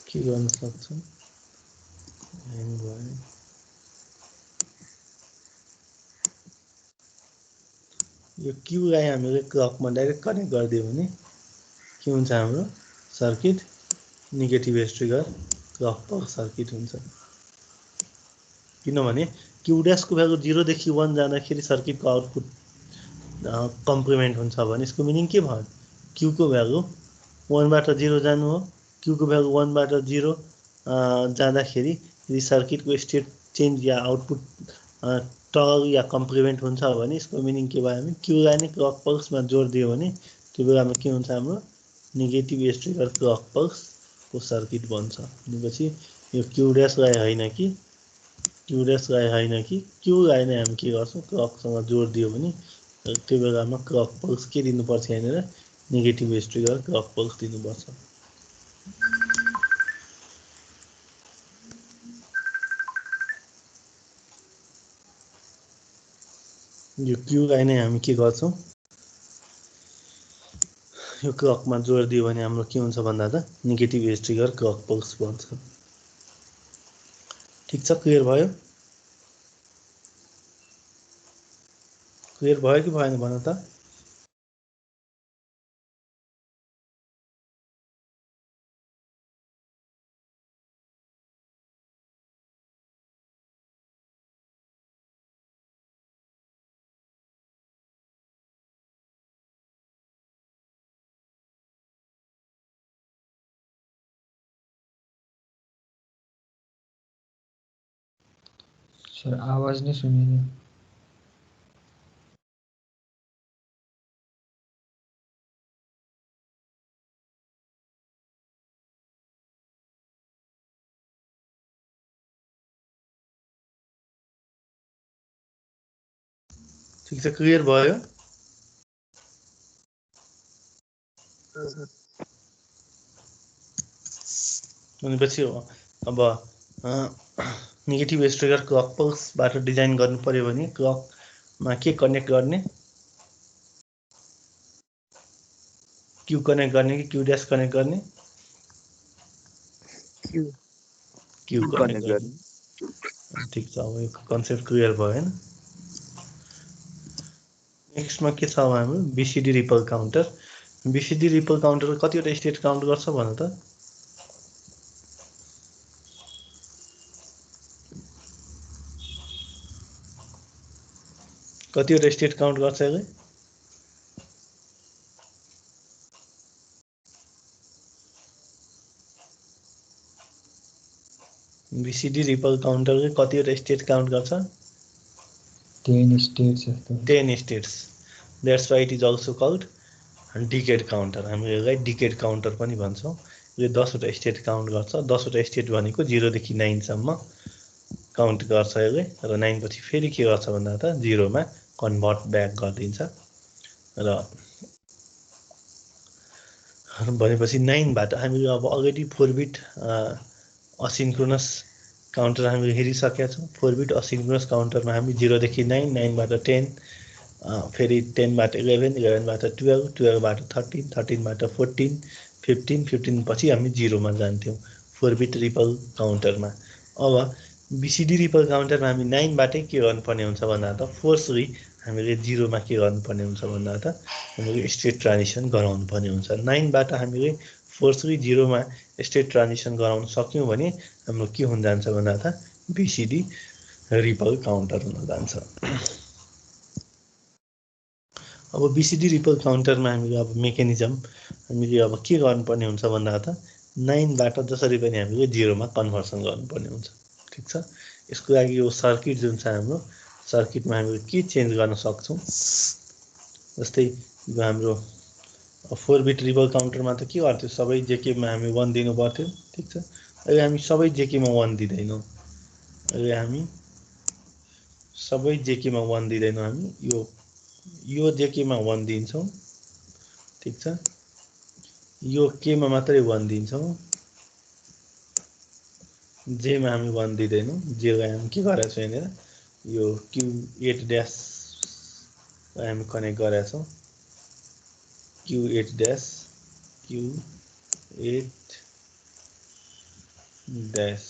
के गर्न सक्छौँ, यो Q लाई हामीले क्लकमा डाइरेक्ट कनेक्ट गरिदियो भने के हुन्छ, हाम्रो circuit negative edge trigger clock pulse circuit हुन्छ। किनभने Q ड्यासको भ्यालु 0 देखि 1 जाँदाखेरि सर्किटको आउटपुट कम्प्लिमेन्ट हुन्छ भने यसको मिनिङ के भयो, Q को भ्यालु 1 बाट 0 जानु हो, Q को भ्यालु 1 बाट 0 जाँदाखेरि यदि सर्किटको स्टेट चेन्ज या आउटपुट टगल या कम्प्लिमेन्ट हुन्छ भने यसको मिनिङ के भयो, हामी Q लाई नै क्लक पल्समा जोड दियो भने त्यो बेलामा के हुन्छ, हाम्रो नेगेटिभ एज ट्रिगर क्लक पल्सको सर्किट बन्छ। भनेपछि यो Q ड्यासलाई होइन कि Q लाई नै हामी के गर्छौँ, क्लकसँग जोड दियो भने त्यो बेलामा क्लक पल्स के दिनुपर्छ, यहाँनिर negative edge trigger clock pulse दिनुपर्छ। यो Q लाई नै हामी के गर्छौँ, यो क्लकमा जोड दियो भने हाम्रो के हुन्छ भन्दा त negative edge trigger clock pulse बन्छ। ठीक छ, क्लियर भयो? क्लियर भयो कि भएन भन त? सर आवाज नहीं सुनी नहीं। ठीक छ, क्लियर भयो? भनेपछि अब नेगेटिभ एज ट्रिगर क्लक पल्सबाट डिजाइन गर्नु पर्यो भने क्लकमा के कनेक्ट गर्ने, Q कनेक्ट गर्ने कि Q ड्यास कनेक्ट गर्ने? Q कनेक्ट गर्ने। ठीक छ, अब यो कन्सेप्ट क्लियर भयो हैन? नेक्स्टमा के छ हाम्रो BCD ripple counter. BCD ripple counter कतिवटा स्टेट काउन्ट गर्छ भन त? कतिवटा स्टेट काउन्ट गर्छ यसले? BCD रिपल काउन्टरले कतिवटा स्टेट काउन्ट गर्छ? 10 स्टेट्स है तो 10 states. That's why it is also called decade counter. हामीले यसलाई डिकेड काउन्टर पनि भन्छौँ। यो 10 वटा स्टेट काउन्ट गर्छ। 10 वटा स्टेट भनेको 0 देखि 9 सम्म काउन्ट गर्छ यसले, र 9 पछि फेरि के गर्छ भन्दा त 0 मा कन्भर्ट ब्याक गरिदिन्छ। र भनेपछि 9 बाट हामीले अब अलरेडी 4 बिट असिन्क्रोनस काउन्टर हामीले हेरिसकेका छौँ। 4 बिट असिन्क्रोनस काउन्टरमा हामी 0 देखि 9, 9 बाट 10, फेरि 10 बाट 11, 11 बाट 12, 12 बाट 13, 13 बाट 14, 15, 15 पछि हामी 0 मा जान्थ्यौँ 4 बिट रिपल काउन्टरमा। अब BCD रिपल काउन्टरमा हामी 9 बाटै के गर्नुपर्ने हुन्छ भन्दा त फोर्सली हामीले 0 मा के गर्नुपर्ने हुन्छ भन्दा त हामीले स्टेट ट्रान्जिसन गराउनु पर्ने हुन्छ। 9 बाट हामीले फोर्सली 0 मा स्टेट ट्रान्जिसन गराउन सक्यौँ भने हाम्रो के हुन जान्छ भन्दा त BCD रिपल काउन्टर हुन जान्छ। अब BCD रिपल काउन्टरमा हामीले अब मेकानिजम हामीले अब के गर्नुपर्ने हुन्छ भन्दा त 9 बाट जसरी पनि हामीले 0 मा कन्भर्सन गर्नुपर्ने हुन्छ। ठीक छ, यसको लागि यो सर्किट जुन छ हाम्रो सर्किटमा हामीले के चेन्ज गर्न सक्छौं, जस्तै यो हाम्रो 4 बिट रिपल काउन्टरमा त के गर्थ्यो, सबै जेके मा हामी 1 दिनु पर्थ्यो। ठीक छ, अहिले हामी सबै जेके मा 1 दिदैनौं, अहिले हामी सबै जेके मा 1 दिदैनौं, हामी यो जेके मा 1 दिन्छौं। ठीक छ, यो के मा मात्रै 1 दिन्छौं, जे मा हामी 1 दिदैनौं। जे लाई हामी के गरेका छौं यहाँनिर यो Q8 ड्यास हामी कनेक्ट गरेका छौं, Q8 ड्यास Q8 ड्यास।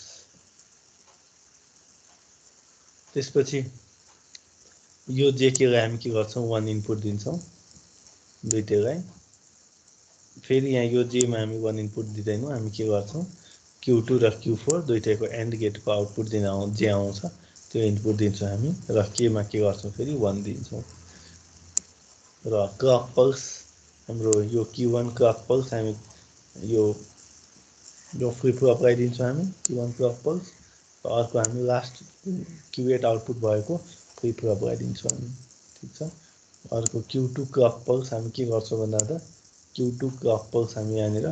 त्यसपछि यो जेके लाई हामी के गर्छौं 1 इनपुट दिन्छौं दुईटैलाई। फेरि यहाँ यो जे मा हामी 1 इनपुट दिदैनौं, हामी के गर्छौं Q2 र Q4 दुईटैको एन्ड गेटको आउटपुट दिन जे आउँछ त्यो इनपुट दिन्छौं हामी, र के मा के गर्छौं फेरि 1 दिन्छौं। र क्लक पल्स हाम्रो यो Q1 क्लक पल्स हामी यो फ्लिप फ्लपलाई दिन्छौं हामी Q1 क्लक पल्स, र अर्को हामी लास्ट Q8 आउटपुट भएको फ्लिप फ्लपलाई दिन्छौं हामी। ठीक छ, अर्को Q2 क्लक पल्स हामी के गर्छौं भन्दा त Q2 क्लक पल्स हामी यहाँनिर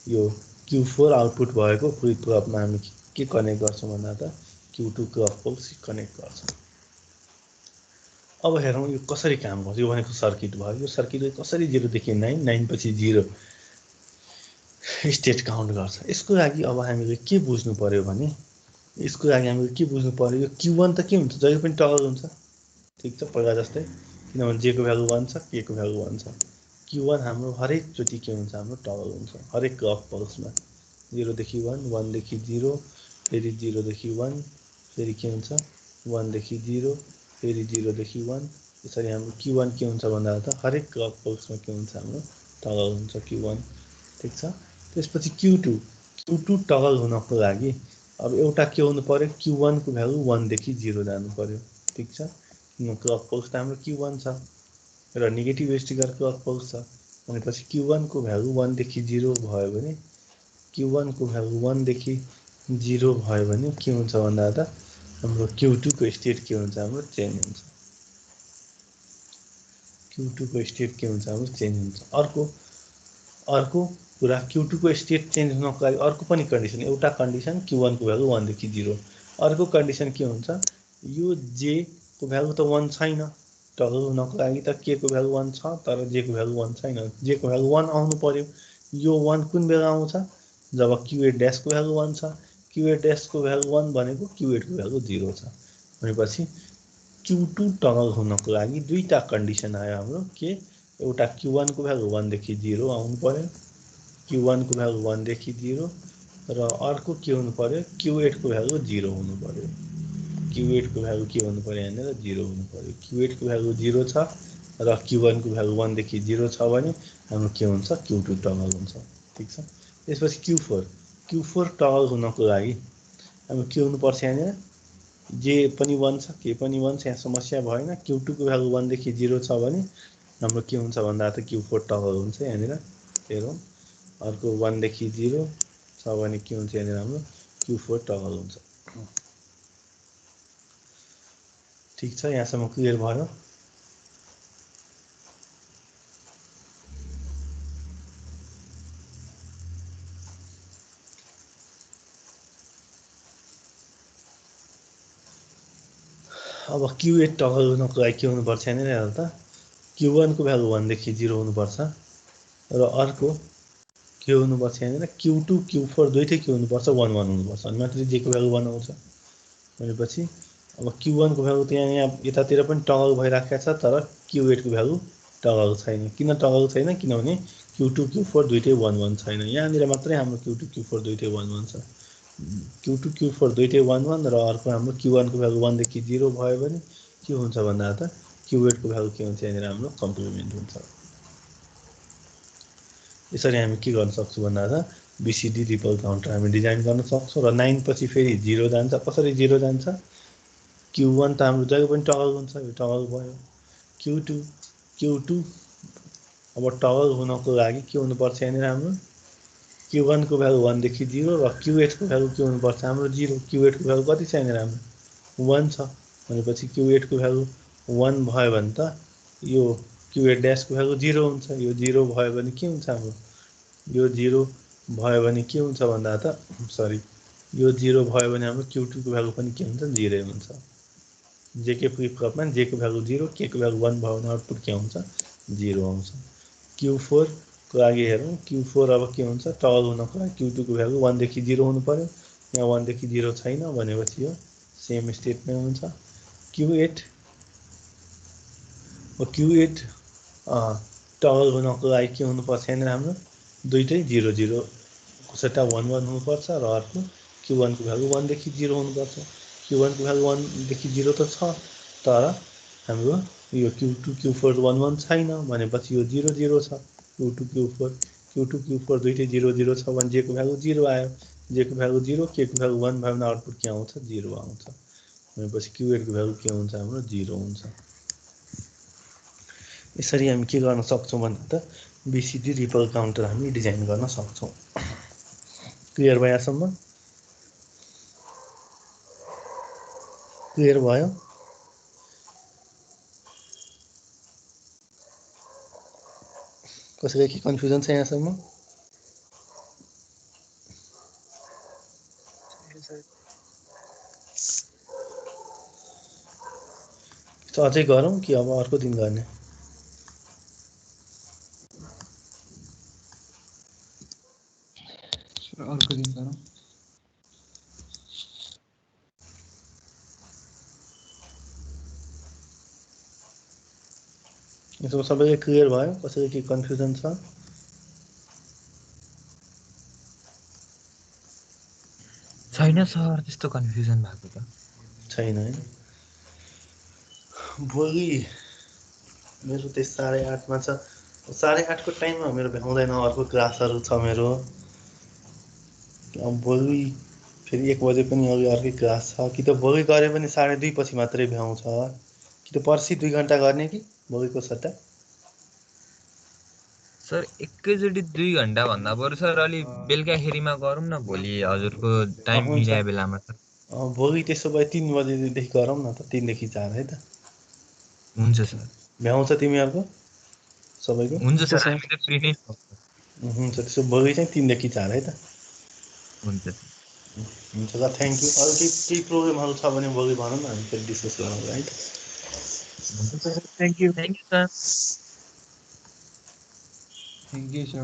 यो Q4 आउटपुट भएको फ्लिप फ्लपमा हामी के कनेक्ट गर्छौं भन्दा त Q2 क्लक पल्स कनेक्ट गर्छौं। अब हेरौं यो कसरी काम गर्छ। यो भनेको सर्किट भयो। यो सर्किटले कसरी 0 देखि 9 पछि 0 स्टेट काउन्ट गर्छ। यसको लागि अब हामीले के बुझ्नु पर्यो भने, यसको लागि हामीले के बुझ्नु पर्यो, यो Q1 त के हुन्छ, जहिले पनि टगल हुन्छ। ठीक छ, पहिला जस्तै, किनभने जे को भ्यालु 1 छ, के को भ्यालु 1 छ। Q1 हाम्रो हरेक चोटि के हुन्छ, हाम्रो टगल हुन्छ हरेक क्लक पल्समा। 0 देखि 1, 1 देखि 0, फेरि 0 देखि 1, फेरि के हुन्छ 1 देखि 0, फेरि 0 देखि 1। यसरी हाम्रो Q1 के हुन्छ भन्दा त हरेक क्लक पल्समा के हुन्छ, हाम्रो टगल हुन्छ Q1। ठीक छ, त्यसपछि Q2 टगल हुनको लागि अब एउटा के हुनु पर्यो, Q1 को भ्यालु 1 देखि 0 जानु पर्यो। ठीक छ, क्लक पल्स त हाम्रो Q1 छ र नेगेटिभ स्टिकर क्लक पल्स छ भनेपछि Q1 को भ्यालु 1 देखि 0 भयो भने, Q1 को भ्यालु 1 देखि 0 भयो भने के हुन्छ भन्दा त हाम्रो Q2 को स्टेट के हुन्छ, हाम्रो चेन्ज हुन्छ। Q2 को स्टेट के हुन्छ, हाम्रो चेन्ज हुन्छ। अर्को कुरा, Q2 को स्टेट चेन्ज हुनको लागि अर्को पनि कन्डिसन, एउटा कन्डिसन Q1 को भ्यालु 1 देखि 0, अर्को कन्डिसन के हुन्छ, यो जे को भ्यालु त 1 छैन, टगल हुनको लागि त के को भ्यालु 1 छ तर जे को भ्यालु 1 छैन। जे को भ्यालु 1 आउनु पर्यो। यो 1 कुन बेला आउँछ, जब Q8 ड्यास को भ्यालु 1 छ। Q8 ड्यास को भ्यालु 1 भनेको Q8 को भ्यालु 0 छ भनेपछि Q2 टगल हुनको लागि दुईटा कन्डिसन आयो हाम्रो, के एउटा Q1 को भ्यालु 1 देखि 0 आउनु पर्यो, Q1 को भ्यालु 1 देखि 0, र अर्को के हुनु पर्यो, Q8 को भ्यालु 0 हुनु पर्यो। Q8 को भ्यालु के हुनु पर्यो, यहाँनिर 0 हुनु पर्यो। Q8 को भ्यालु 0 छ र Q1 को भ्यालु 1 देखि 0 छ भने हाम्रो के हुन्छ, Q2 टगल हुन्छ। ठीक छ, त्यसपछि Q4 टगल हुनको लागि हाम्रो के हुनुपर्छ, यहाँनिर जे पनि 1 छ, के पनि 1 छ, यहाँ समस्या भएन। Q2 को भ्यालु 1 देखि 0 छ भने हाम्रो के हुन्छ भन्दा त Q4 टगल हुन्छ। यहाँनिर हेरौँ, अर्को 1 देखि 0 छ भने के हुन्छ, यहाँनिर हाम्रो Q4 टगल हुन्छ। ठीक छ, यहाँसम्म क्लियर भयो। अब Q8 टगल हुनको लागि के हुनुपर्छ, यहाँनिर हेर्नु त Q1 को भ्यालु 1 देखि 0 हुनुपर्छ, र अर्को के हुनुपर्छ, यहाँनिर Q2 Q4 दुईटै के हुनुपर्छ, 1 1 हुनुपर्छ, अनि मात्रै जे को भ्यालु 1 आउँछ भनेपछि अब Q1 को भ्यालु त यहाँ यतातिर पनि टगल भइराखेको छ, तर Q8 को भ्यालु टगल छैन। किन टगल छैन, किनभने Q2 Q4 दुईटै 1 1 छैन। यहाँनिर मात्रै हाम्रो Q2 Q4 दुईटै 1 1 छ। Q2 Q4 दुईटै 1 1, र अर्को हाम्रो Q1 को भ्यालु 1 देखि 0 भयो भने के हुन्छ भन्दा त Q8 को भ्यालु के हुन्छ, यहाँनिर हाम्रो कम्प्लिमेन्ट हुन्छ। यसरी हामी के गर्न सक्छौँ भन्दा त BCD रिपल काउन्टर हामी डिजाइन गर्न सक्छौँ र 9 पछि फेरि 0 जान्छ। कसरी 0 जान्छ? Q1 त हाम्रो जहिले पनि टगल हुन्छ, यो टगल भयो। Q2 अब टगल हुनको लागि के हुनुपर्छ यहाँनिर हाम्रो Q1 को भ्यालु 1 देखि 0 र Q8 को भ्यालु के हुनुपर्छ हाम्रो 0। Q8 को भ्यालु कति छ यहाँनिर हाम्रो 1 छ भनेपछि Q8 को भ्यालु 1 भयो भने त यो Q8 ड्यास को भ्यालु 0 हुन्छ। यो 0 भयो भने के हुन्छ हाम्रो यो 0 भयो भने के हुन्छ भन्दा त सरी यो 0 भयो भने हाम्रो Q2 को भ्यालु पनि के हुन्छ 0 हुन्छ। जेके फ्लिप फ्लपमा जे को भ्यालु 0 के को भ्यालु 1 भयो भने आउटपुट के आउँछ 0 आउँछ। Q4 को लागि हेरौँ। Q4 अब के हुन्छ टगल हुनको लागि Q2 को भ्यालु 1 देखि 0 हुनु पर्यो। यहाँ 1 देखि 0 छैन भनेपछि यो सेम स्टेटमै हुन्छ। Q8 टगल हुनको लागि के हुनुपर्छ यहाँनिर हाम्रो दुईटै 0 0 कसैटा 1 1 हुनुपर्छ र अर्को Q1 को भ्यालु 1 देखि 0 हुनुपर्छ। Q1 को भ्यालु 1 देखि 0 त छ तर हाम्रो यो Q2 Q4 1 1 छैन भनेपछि यो 0 0 छ। Q2 Q4 दुईटै 0 0 छ भने जे को भ्यालु 0 आयो। जे को भ्यालु 0 के को भ्यालु 1 भयो भने आउटपुट के आउँछ 0 आउँछ भनेपछि Q8 को भ्यालु के हुन्छ हाम्रो 0 हुन्छ। यसरी हामी के गर्न सक्छौँ भन्दा त BCD रिपल काउन्टर हामी डिजाइन गर्न सक्छौँ। क्लियर भयो यहाँसम्म? क्लियर भयो? कसैलाई के कन्फ्युजन छ यहाँसम्म? अझै गरौँ कि अब अर्को दिन गर्ने? अर्को दिन गरौँ। यसो सबैले क्लियर भयो? कसैले के कन्फ्युजन छ? छैन सर त्यस्तो कन्फ्युजन भएको त छैन हैन। भोलि मेरो त्यही 8:30 मा छ। 8:30 को टाइममा मेरो भ्याउँदैन, अर्को क्लासहरू छ मेरो। अब भोलि फेरि 1 बजे पनि अघि अर्कै क्लास छ। कि त भोलि गरे पनि 2:30 पछि मात्रै भ्याउँछ, कि त पर्सि 2 घन्टा गर्ने कि भोलिको सट्टा। सर एकैचोटि 2 घन्टा भन्दा बरु सर अलि बेलुकाखेरिमा गरौँ न भोलि हजुरको टाइम हुन्छ। मिलाए बेलामा सर। भोलि त्यसो भए 3 बजेदेखि गरौँ न त, 3 देखि 4 है त। हुन्छ सर। भ्याउँछ तिमीहरूको सबैको? हुन्छ सर हामी त फ्री नै छौँ। हुन्छ त्यसो भोलि चाहिँ 3 देखि 4 है त। हुन्छ सर। हुन्छ ल, थ्याङ्क यू। अरू केही प्रोब्लमहरू छ भने भोलि भनौँ न, हामी फेरि डिस्कस गरौँ है त। हुन्छ sir. Thank you. Thank you sir. Thank you sir.